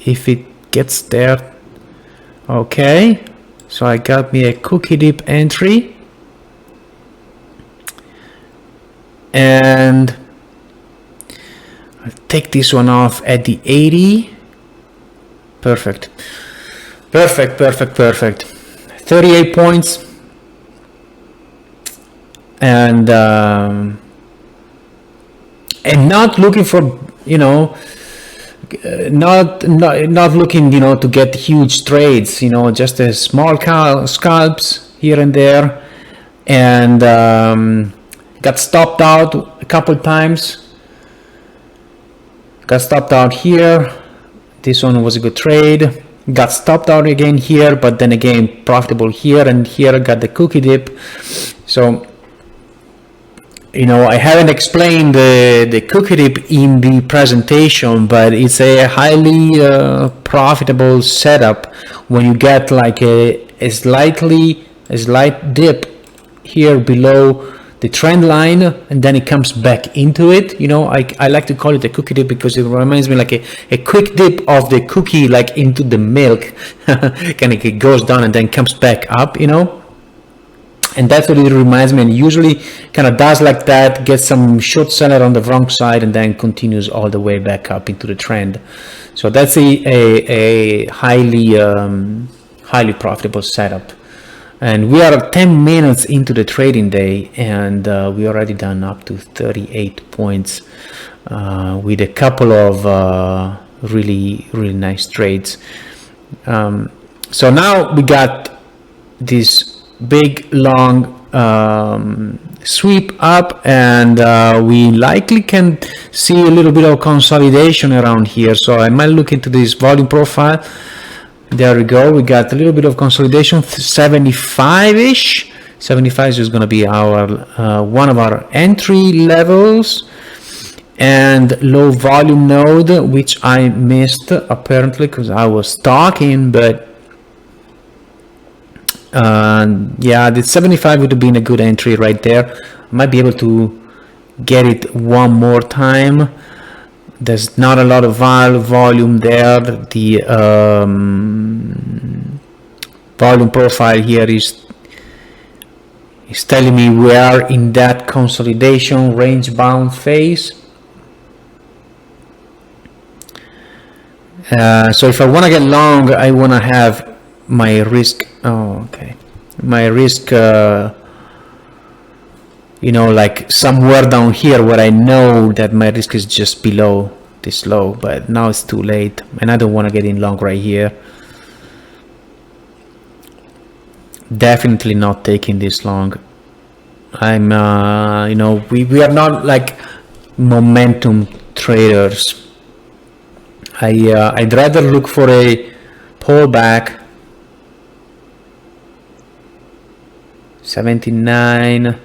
if it gets there. Okay, so I got me a cookie dip entry, and I'll take this one off at the 80. Perfect. 38 points, and not looking for, you know, not looking, you know, to get huge trades, you know, just a small scalps here and there, and got stopped out a couple times. Got stopped out here. This one was a good trade. Got stopped out again here, but then again profitable here, and here I got the cookie dip. So, you know, I haven't explained the cookie dip in the presentation, but it's a highly profitable setup when you get like a slight dip here below the trend line, and then it comes back into it. You know, I like to call it a cookie dip because it reminds me like a quick dip of the cookie, like into the milk. Kind of, it goes down and then comes back up, you know. And that's what it reminds me, and usually kind of does like that, gets some short seller on the wrong side, and then continues all the way back up into the trend. So that's a highly profitable setup. And we are 10 minutes into the trading day, and we already done up to 38 points with a couple of really nice trades. So now we got this big long sweep up, and we likely can see a little bit of consolidation around here. So I might look into this volume profile. There we go. We got a little bit of consolidation, 75-ish. 75 is just going to be our one of our entry levels, and low volume node, which I missed apparently because I was talking, but yeah, the 75 would have been a good entry right there. I might be able to get it one more time. There's not a lot of volume there. The volume profile here is telling me we are in that consolidation range bound phase. So if I want to get long, I want to have my risk. Oh, okay. My risk, you know, like somewhere down here where I know that my risk is just below this low, but now it's too late, and I don't want to get in long right here. Definitely not taking this long. I'm, you know, we are not like momentum traders. I'd rather look for a pullback. 79.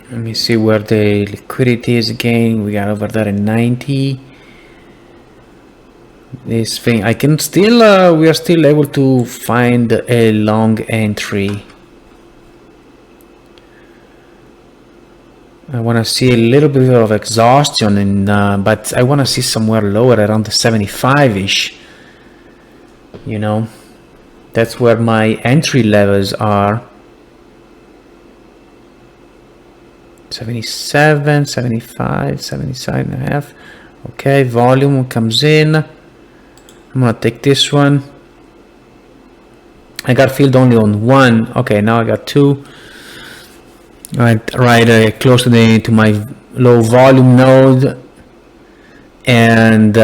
Let me see where the liquidity is again. We got over there at 90. This thing, I can still, we are still able to find a long entry. I want to see a little bit of exhaustion, but I want to see somewhere lower around the 75-ish. You know, that's where my entry levels are. 77, 75, 77 and a half. Okay, volume comes in. I'm gonna take this one. I got filled only on one. Okay, now I got two. Right, close to my low volume node, and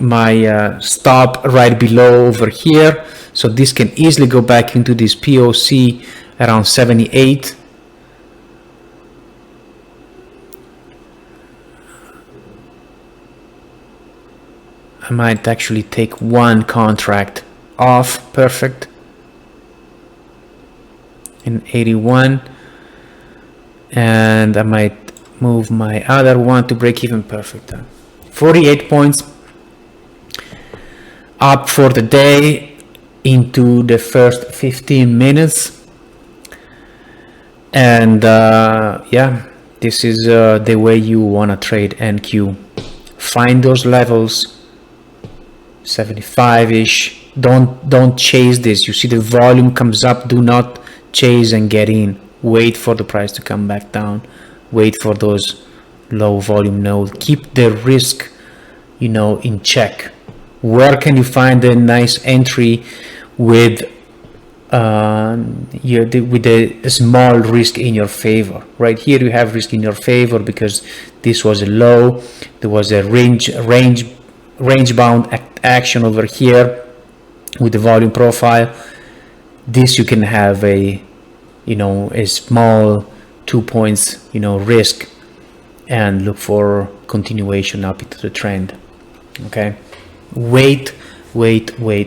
my stop right below over here. So this can easily go back into this POC around 78. I might actually take one contract off. Perfect. In 81, and I might move my other one to break even. Perfect. 48 points up for the day into the first 15 minutes, and yeah, this is the way you want to trade NQ. Find those levels, 75-ish. Don't chase this. You see the volume comes up, do not chase and get in. Wait for the price to come back down. Wait for those low volume nodes. Keep the risk, in check. Where can you find a nice entry with a small risk in your favor? Right here you have risk in your favor because this was a low. There was a range bound action over here with the volume profile. This you can have a small 2 points risk and look for continuation up into the trend. Okay, wait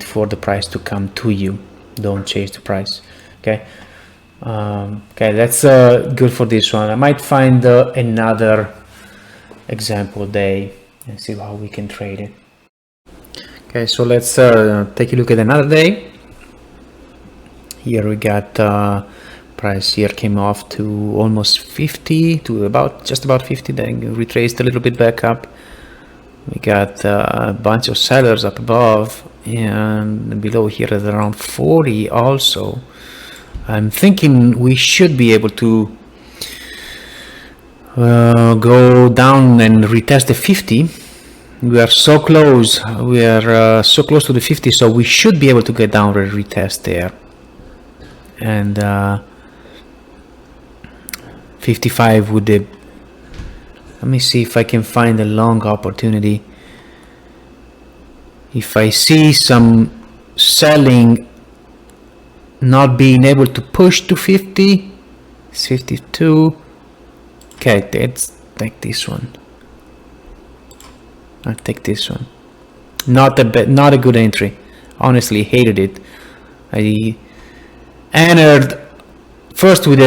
for the price to come to you. Don't chase the price. Okay, okay, that's good for this one. I might find another example day and see how we can trade it. Okay, so let's take a look at another day. Here we got price here came off to almost 50, to just about 50, then retraced a little bit back up. We got a bunch of sellers up above, and below here at around 40 also. I'm thinking we should be able to go down and retest the 50. We are so close. We are so close to the 50, so we should be able to get down and retest there. And 55 with the. Let me see if I can find a long opportunity. If I see some selling not being able to push to 50, it's 52. Okay, let's take this one. I'll take this one. Not a good entry. Honestly, hated it. I entered first with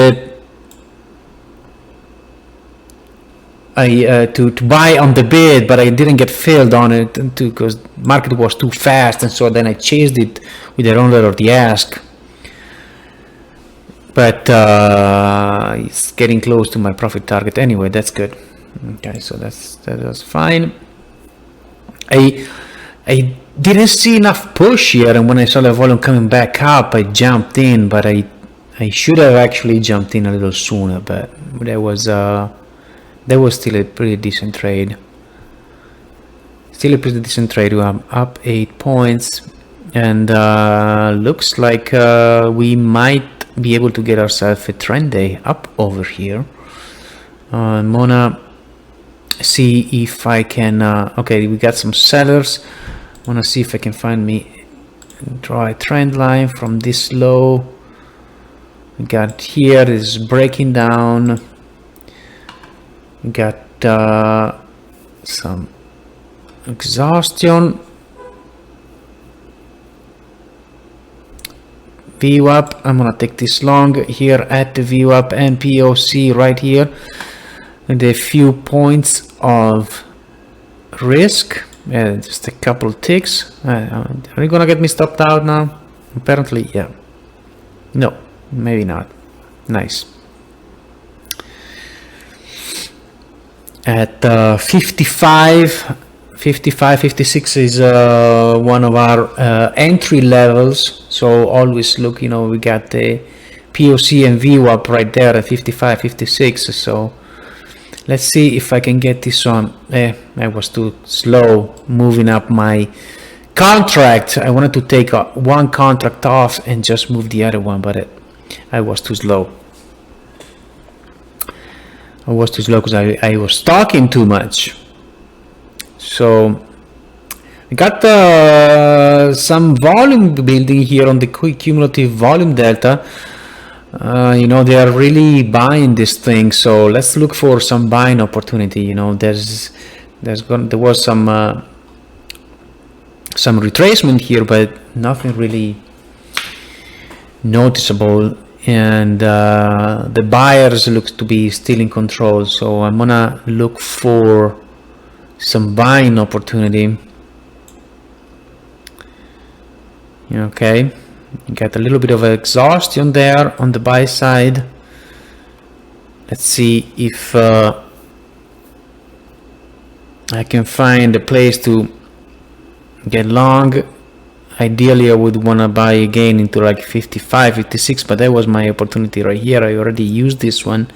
to buy on the bid, but I didn't get filled on it because market was too fast, and so then I chased it with the under of the ask. But it's getting close to my profit target anyway. That's good. Okay, so that was fine. I didn't see enough push here, and when I saw the volume coming back up, I jumped in, but I should have actually jumped in a little sooner, but there was still a pretty decent trade. I'm up 8 points, and looks like we might be able to get ourselves a trend day up over here. I'm gonna see if I can okay, we got some sellers. I want to see if I can draw a trend line from this low. We got here is breaking down. We got some exhaustion. VWAP, I'm gonna take this long here at the VWAP and POC right here, and a few points of risk. Just a couple ticks. Are you gonna get me stopped out now? Apparently, yeah. No, maybe not. Nice. At 55, 56 is one of our entry levels. So always look, we got the POC and VWAP right there at 55, 56. So Let's see if I can get this on. I was too slow moving up my contract. I wanted to take one contract off and just move the other one, but I was too slow. I was too slow because I was talking too much. So I got some volume building here on the cumulative volume delta. You know, they are really buying this thing, so let's look for some buying opportunity. You know, there was some retracement here, but nothing really noticeable, and the buyers looks to be still in control, so I'm gonna look for some buying opportunity. Okay, got a little bit of exhaustion there on the buy side. Let's see if I can find a place to get long. Ideally I would want to buy again into like 55, 56, but that was my opportunity right here. I already used this one,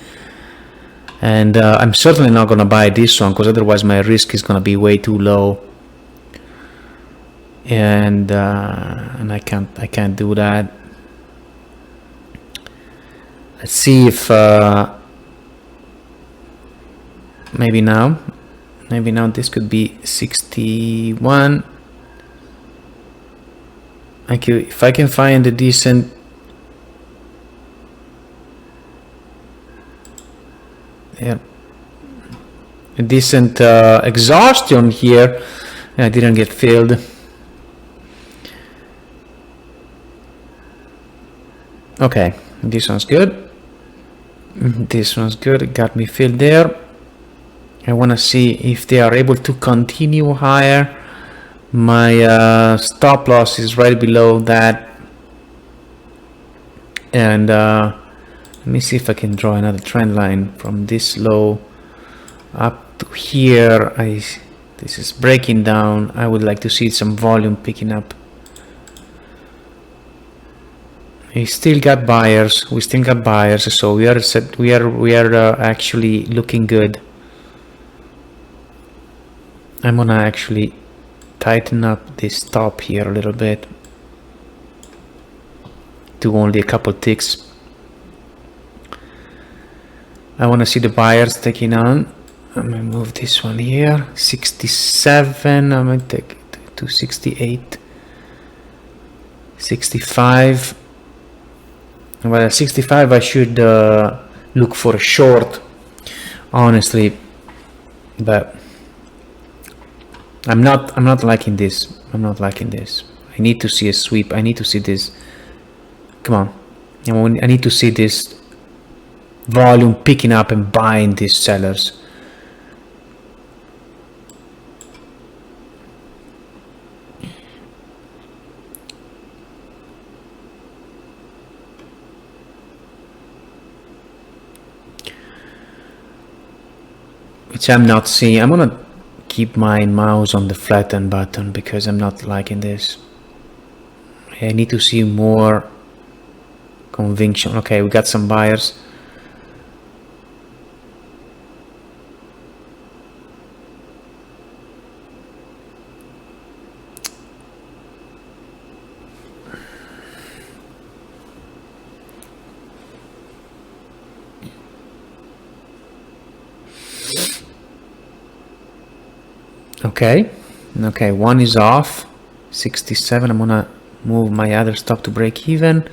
and I'm certainly not going to buy this one because otherwise my risk is going to be way too low, and I can't do that. Let's see if maybe now this could be 61. If I can find a decent exhaustion here. I didn't get filled. Okay, this one's good. This one's good. It got me filled there. I want to see if they are able to continue higher. My stop loss is right below that, and let me see if I can draw another trend line from this low up to here. This is breaking down. I would like to see some volume picking up. We still got buyers, so we are set. We are actually looking good. I'm gonna actually tighten up this top here a little bit to only a couple ticks. I want to see the buyers taking on. I'm gonna move this one here, 67. I'm gonna take it to 68, 65. Well, at 65 I should look for a short, honestly, but I'm not liking this. I'm not liking this. I need to see a sweep. I need to see this. Come on. I need to see this volume picking up and buying these sellers. Which I'm not seeing. I'm gonna keep my mouse on the flatten button because I'm not liking this. I need to see more conviction. Okay, we got some buyers. Okay, one is off, 67. I'm gonna move my other stop to break even,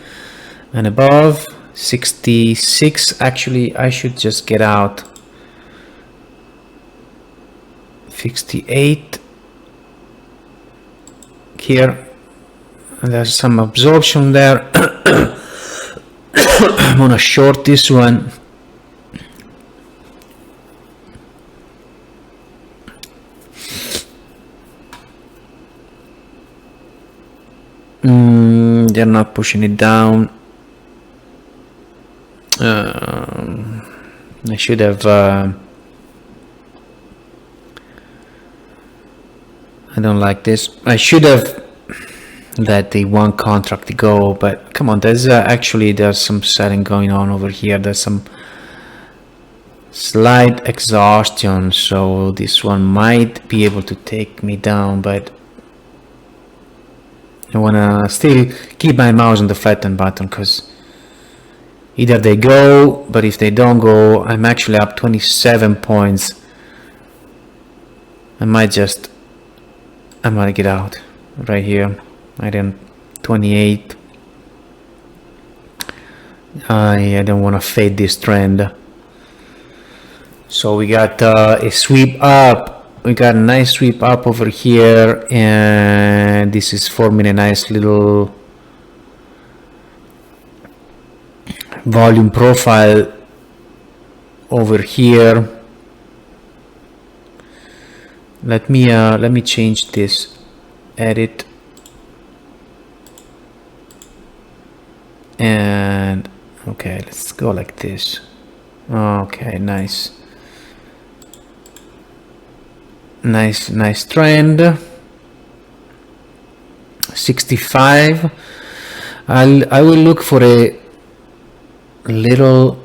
and above 66. Actually, I should just get out. 68 here, and there's some absorption there. I'm gonna short this one. They're not pushing it down. I should have I don't like this. I should have let the one contract go, but come on, there's actually there's some selling going on over here. There's some slight exhaustion, so this one might be able to take me down, but I wanna still keep my mouse on the flatten button, because either they go, but if they don't go, I'm actually up 27 points. I might get out right here. I didn't 28. I don't want to fade this trend. So we got a sweep up. We got a nice sweep up over here, and this is forming a nice little volume profile over here. Let me change this. Edit. And okay, let's go like this. Okay, nice trend. 65. I will look for a little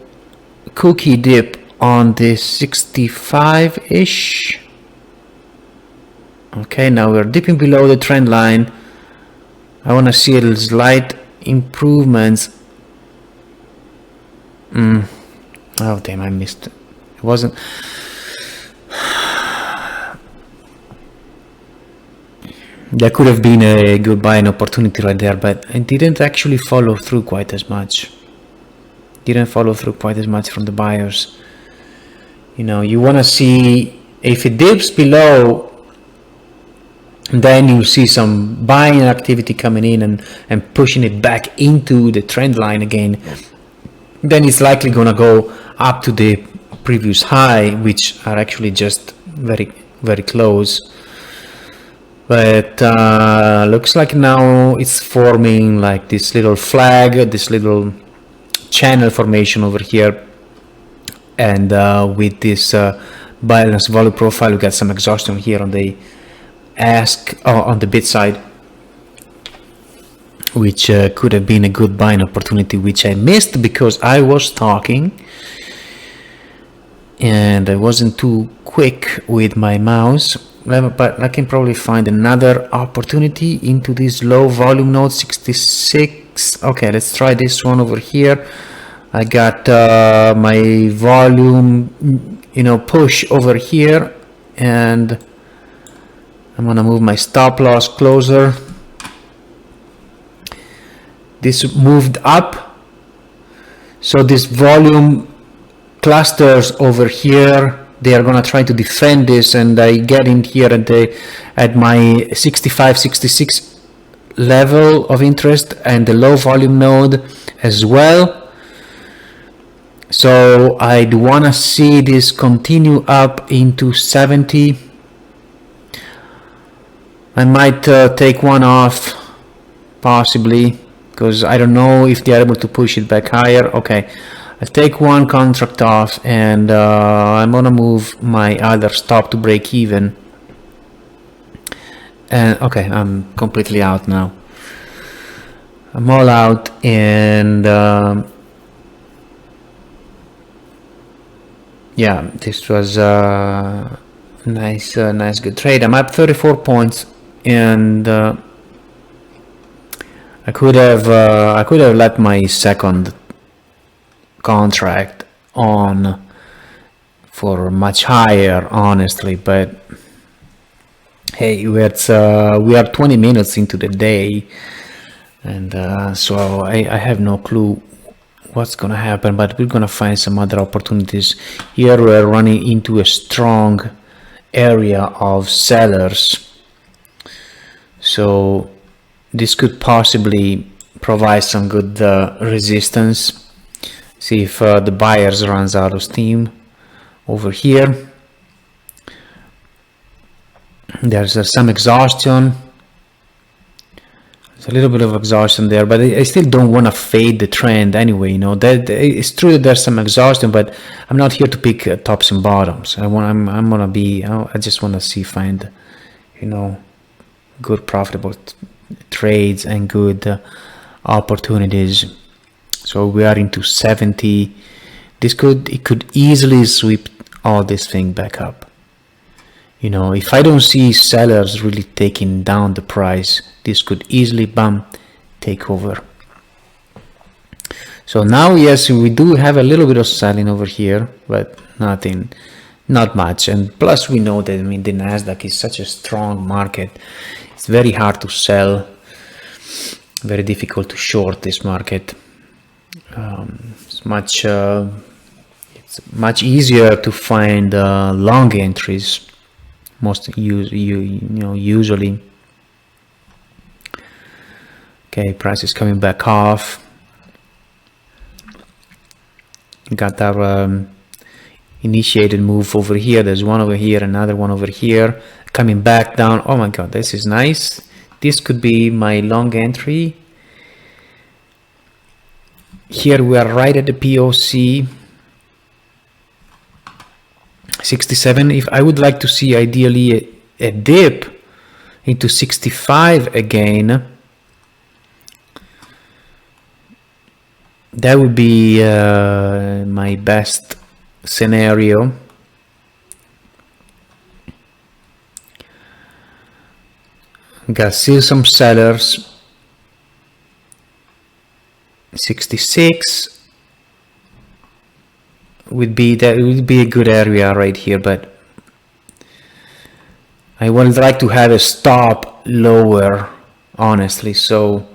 cookie dip on this 65-ish. Okay, now we're dipping below the trend line. I want to see a slight improvements. Oh damn, I missed it. It wasn't. There could have been a good buying opportunity right there, but it didn't actually follow through quite as much. Didn't follow through quite as much from the buyers. You know, you want to see if it dips below, then you see some buying activity coming in and pushing it back into the trend line again. Then it's likely gonna go up to the previous high, which are actually just very, very close. But looks like now it's forming like this little flag, this little channel formation over here, and with this balance volume profile, we got some exhaustion here on the on the bid side, which could have been a good buying opportunity, which I missed because I was talking and I wasn't too quick with my mouse. But I can probably find another opportunity into this low volume node, 66. Okay, let's try this one over here. I got my volume, push over here, and I'm gonna move my stop loss closer. This moved up, so this volume clusters over here, they are gonna try to defend this, and I get in here at my 65, 66 level of interest and the low volume node as well. So I'd wanna see this continue up into 70. I might take one off, possibly, because I don't know if they are able to push it back higher. Okay, I'll take one contract off, and I'm gonna move my other stop to break even. And okay, I'm completely out now. I'm all out, and yeah, this was a nice good trade. I'm up 34 points, and I could have let my second contract on for much higher, honestly, but hey, we are 20 minutes into the day, and so I have no clue what's gonna happen, but we're gonna find some other opportunities. Here we're running into a strong area of sellers, so this could possibly provide some good resistance. See if the buyers runs out of steam over here. There's some exhaustion. There's a little bit of exhaustion there, but I still don't want to fade the trend anyway. That it's true that there's some exhaustion, but I'm not here to pick tops and bottoms. I just want to find good profitable trades and good opportunities. So we are into 70 it could easily sweep all this thing back up. You know, if I don't see sellers really taking down the price, this could easily take over. So now, yes, we do have a little bit of selling over here, but not much. And plus we know that, I mean, the Nasdaq is such a strong market. It's very hard to sell, very difficult to short this market. It's much easier to find long entries, usually. Okay, price is coming back off. Got our initiated move over here. There's one over here, another one over here, coming back down. Oh my god, this is nice. This could be my long entry. Here we are right at the POC 67. If I would like to see ideally a dip into 65 again, that would be my best scenario. Got still some sellers. 66 would be a good area right here, but I would like to have a stop lower, honestly. So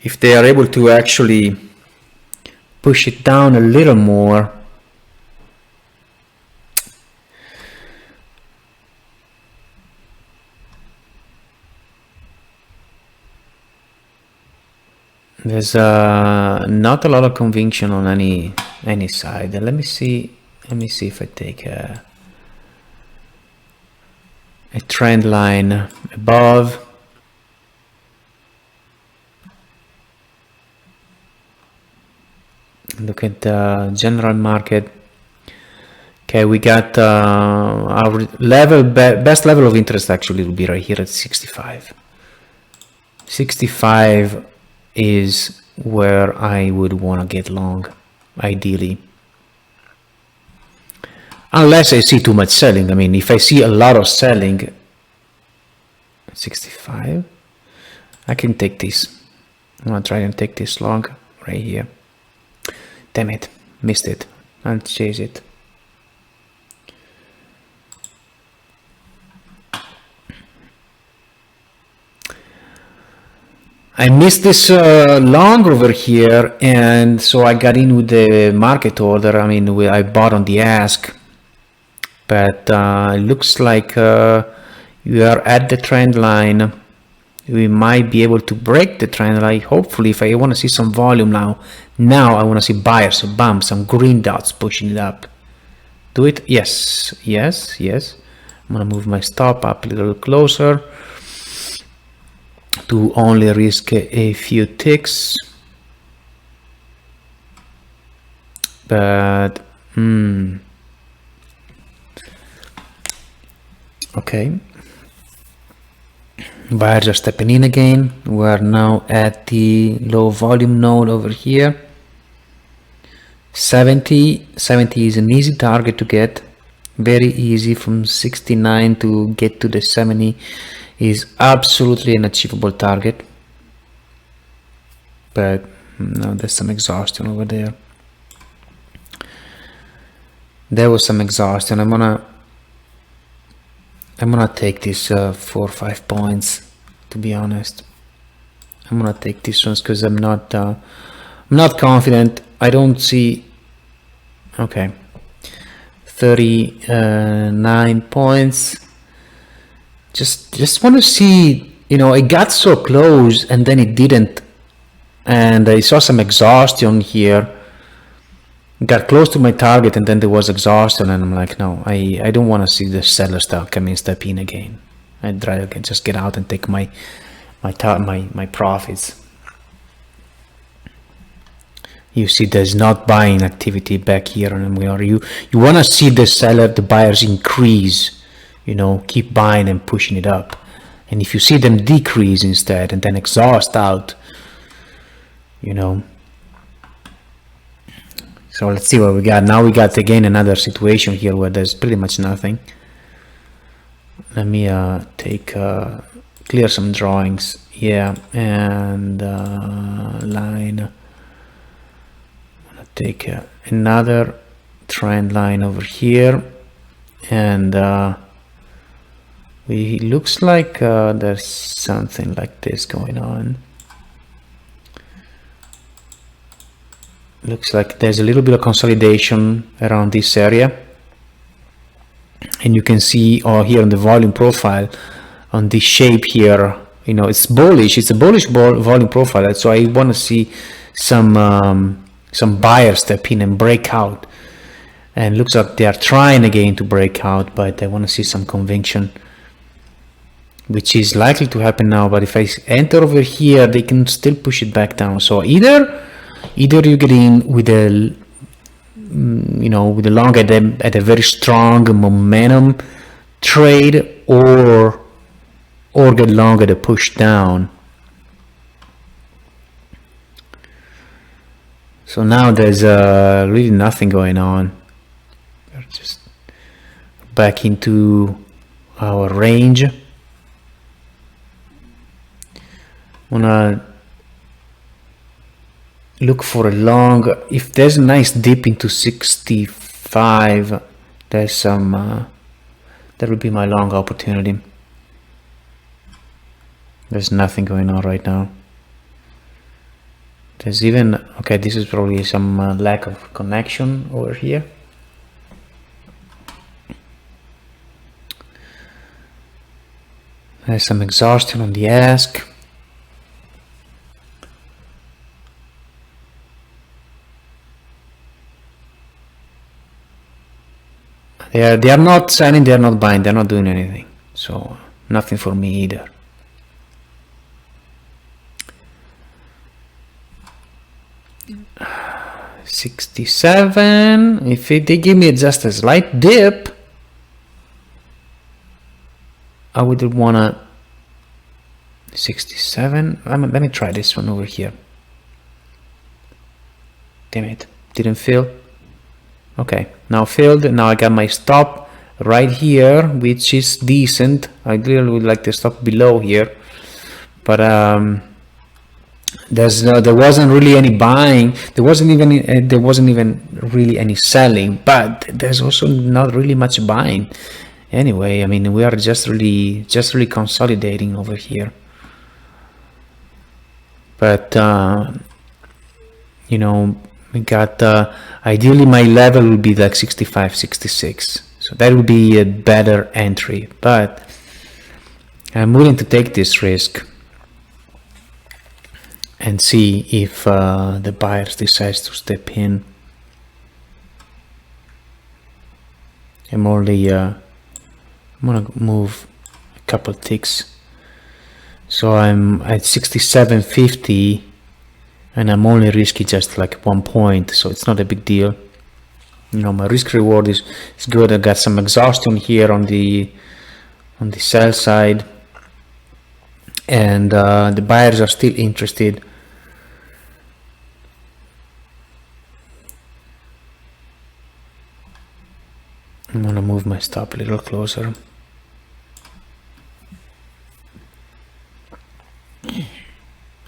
if they are able to actually push it down a little more, there's not a lot of conviction on any side. Let me see if I take a trend line above. Look at the general market. Okay, we got our best level of interest actually will be right here at 65. 65 is where I would want to get long, ideally. Unless I see too much selling. I mean, if I see a lot of selling, 65, I can take this. I'm going to try and take this long right here. Damn it, missed it. I'll chase it. I missed this long over here, and so I got in with the market order. I mean, I bought on the ask, but it looks like we are at the trend line. We might be able to break the trend line. Hopefully, if I want to see some volume now I want to see buyers, so bam, some green dots pushing it up. Do it? Yes. I'm gonna move my stop up a little closer to only risk a few ticks, but okay. Buyers are stepping in again. We are now at the low volume node over here. 70 is an easy target to get, very easy. From 69 to get to the 70 is absolutely an achievable target, but no, there's some exhaustion over there. There was some exhaustion. I'm gonna take this 4 or 5 points, to be honest. I'm gonna take this ones because I'm not confident. I don't see. Okay, 39 points. Just want to see, you know, it got so close and then it didn't, and I saw some exhaustion here. Got close to my target and then there was exhaustion, and I'm like, no, I don't want to see the seller step in again. I'd rather just get out and take my profits. You see, there's not buying activity back here, and you want to see the buyers increase, you know, keep buying and pushing it up. And if you see them decrease instead and then exhaust out, you know, So let's see what we got. Now we got again another situation here where there's pretty much nothing. Let me clear some drawings. Yeah, and line. I'm gonna take another trend line over here, and it looks like there's something like this going on. Looks like there's a little bit of consolidation around this area, and you can see here on the volume profile on this shape here, you know, it's bullish. It's a bullish volume profile, so I want to see some buyers step in and break out, and looks like they are trying again to break out, but I want to see some conviction, which is likely to happen now. But if I enter over here, they can still push it back down. So either you get in with a with a long at a very strong momentum trade, or get long at a push down. So now there's really nothing going on. We're just back into our range. Wanna look for a long. If there's a nice dip into 65, there's some that would be my long opportunity. There's nothing going on right now. There's even, okay, this is probably some lack of connection over here. There's some exhaustion on the ask. They are not selling, they are not buying, they're not doing anything. So nothing for me either. $67. If they give me just a slight dip, I would wanna 67. Let me try this one over here. Damn it, didn't fill. Okay, now filled. Now I got my stop right here, which is decent. I really would like to stop below here, but there wasn't really any buying. There wasn't even really any selling, but there's also not really much buying. Anyway, I mean, we are just really consolidating over here. But we got ideally my level would be like 65, 66. So that would be a better entry, but I'm willing to take this risk and see if the buyers decides to step in. I'm gonna move a couple ticks. So I'm at 67.50 and I'm only risky just like 1 point, so it's not a big deal. My risk reward is good. I got some exhaustion here on the sell side, and the buyers are still interested. I'm gonna move my stop a little closer.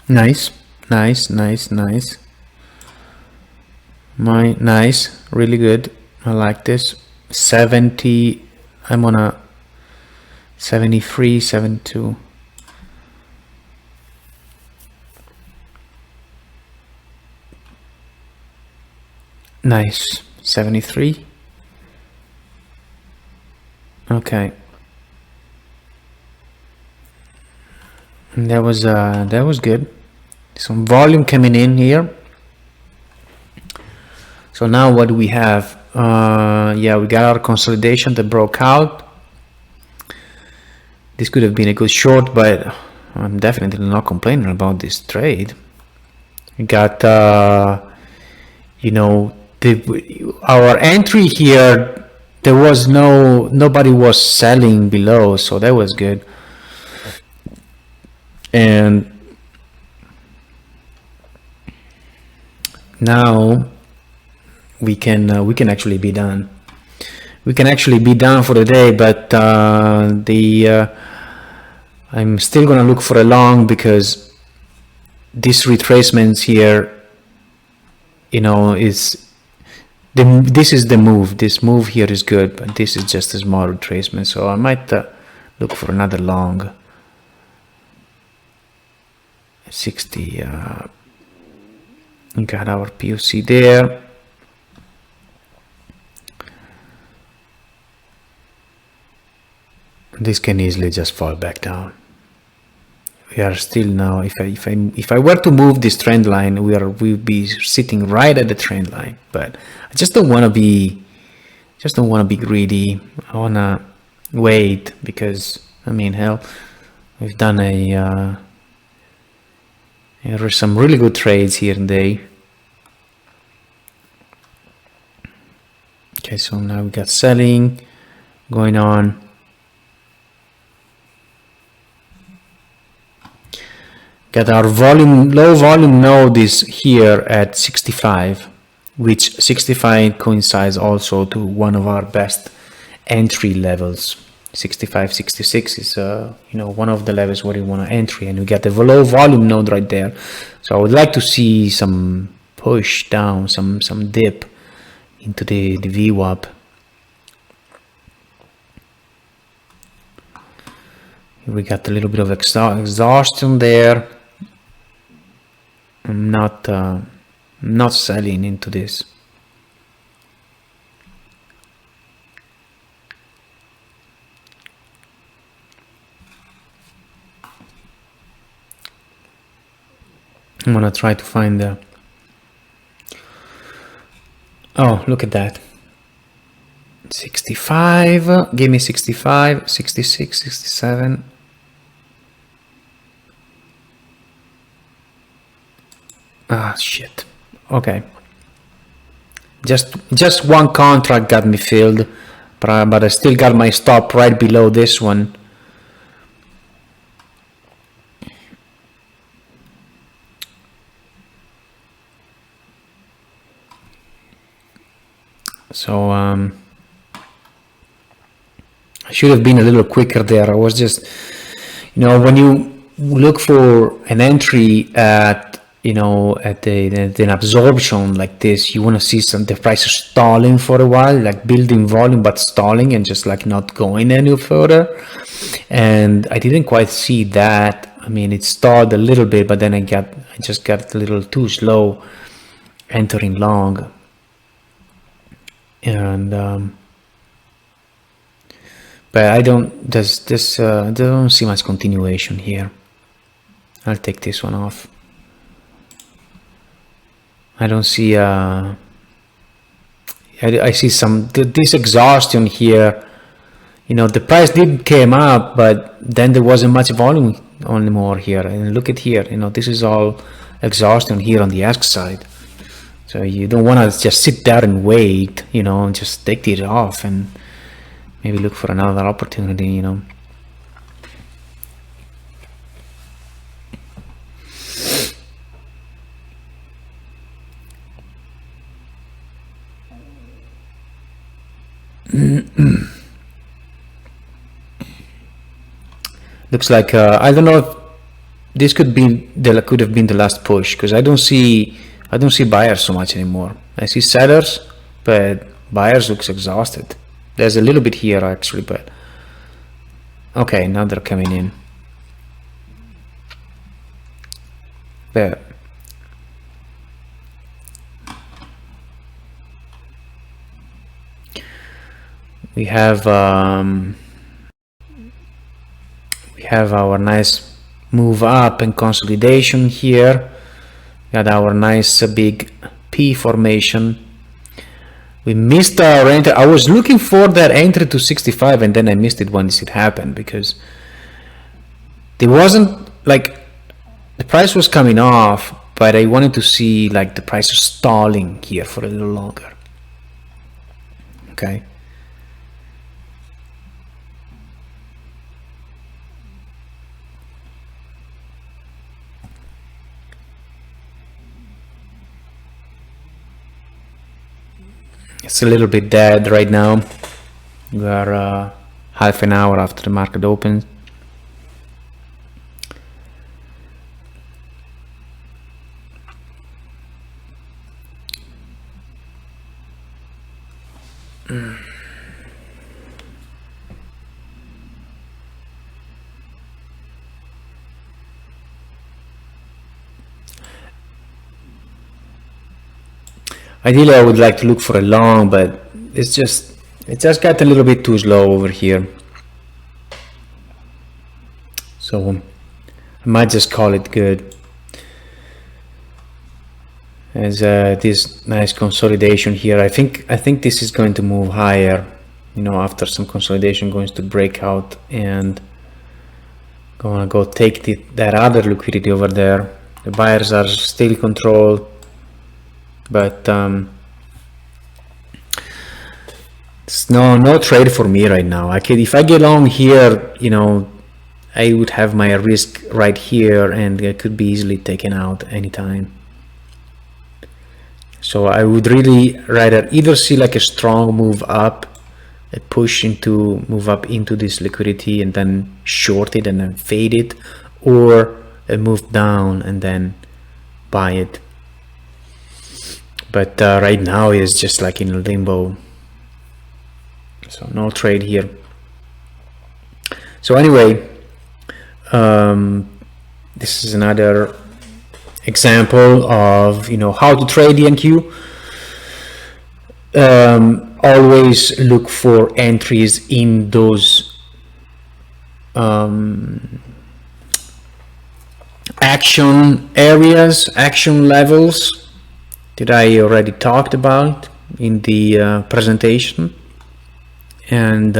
Nice. Nice, really good. I like this. 70. I'm on a 73, 72. Nice. 73. Okay. And that was good. Some volume coming in here. So now what do we have? Yeah, we got our consolidation that broke out. This could have been a good short, but I'm definitely not complaining about this trade. We got, our entry here. There was nobody was selling below, so that was good. And now we can actually be done. We can actually be done for the day, but I'm still gonna look for a long, because this retracements here, you know, this is the move. This move here is good, but this is just a small retracement, so I might look for another long. 60. Got our POC there. This can easily just fall back down. We are still now. If I were to move this trend line, we'll be sitting right at the trend line. But I just don't want to be greedy. I wanna wait, because I mean, hell, we've done there's some really good trades here today. Okay, so now we got selling going on. Got our low volume node is here at 65, which 65 coincides also to one of our best entry levels. 65, 66 is one of the levels where you want to entry, and we got the low volume node right there. So I would like to see some push down, some dip into the VWAP. We got a little bit of exhaustion there. I'm not selling into this. I'm gonna try to find the. Oh, look at that. 65, give me 65, 66, 67. Ah, shit. Okay. Just one contract got me filled, but I still got my stop right below this one. So I should have been a little quicker there. I was just, when you look for an entry at an absorption like this, you want to see the price stalling for a while, like building volume but stalling and just like not going any further. And I didn't quite see that. I mean, it stalled a little bit, but then I just got a little too slow entering long. And but I don't see much continuation here. I'll take this one off. I don't see I see this exhaustion here. The price did came up, but then there wasn't much volume anymore here. And look at here, this is all exhaustion here on the ask side. So you don't want to just sit there and wait, and just take it off and maybe look for another opportunity, Looks like I don't know if this could have been the last push, because I don't see buyers so much anymore. I see sellers, but buyers looks exhausted. There's a little bit here actually, but okay, now they're coming in. But we have our nice move up and consolidation here. Got our nice big P formation. We missed our entry. I was looking for that entry to 65, and then I missed it once it happened, because there wasn't like the price was coming off, but I wanted to see like the price stalling here for a little longer. Okay. It's a little bit dead right now. We are half an hour after the market opens. Ideally, I would like to look for a long, but it just got a little bit too slow over here. So I might just call it good. As this nice consolidation here, I think this is going to move higher. You know, after some consolidation, going to break out and gonna go take that other liquidity over there. The buyers are still controlled. But it's no trade for me right now. If I get long here, you know, I would have my risk right here, and it could be easily taken out anytime. So I would really rather either see like a strong move up, a push into move up into this liquidity and then short it and then fade it, or a move down and then buy it. But right now it's just like in limbo, so no trade here. So anyway, this is another example of, you know, how to trade the NQ. Always look for entries in those action areas, action levels that I already talked about in the presentation, and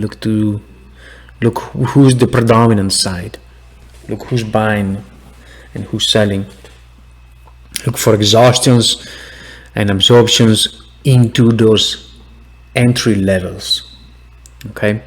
look who's the predominant side, look who's buying and who's selling, look for exhaustions and absorptions into those entry levels. Okay,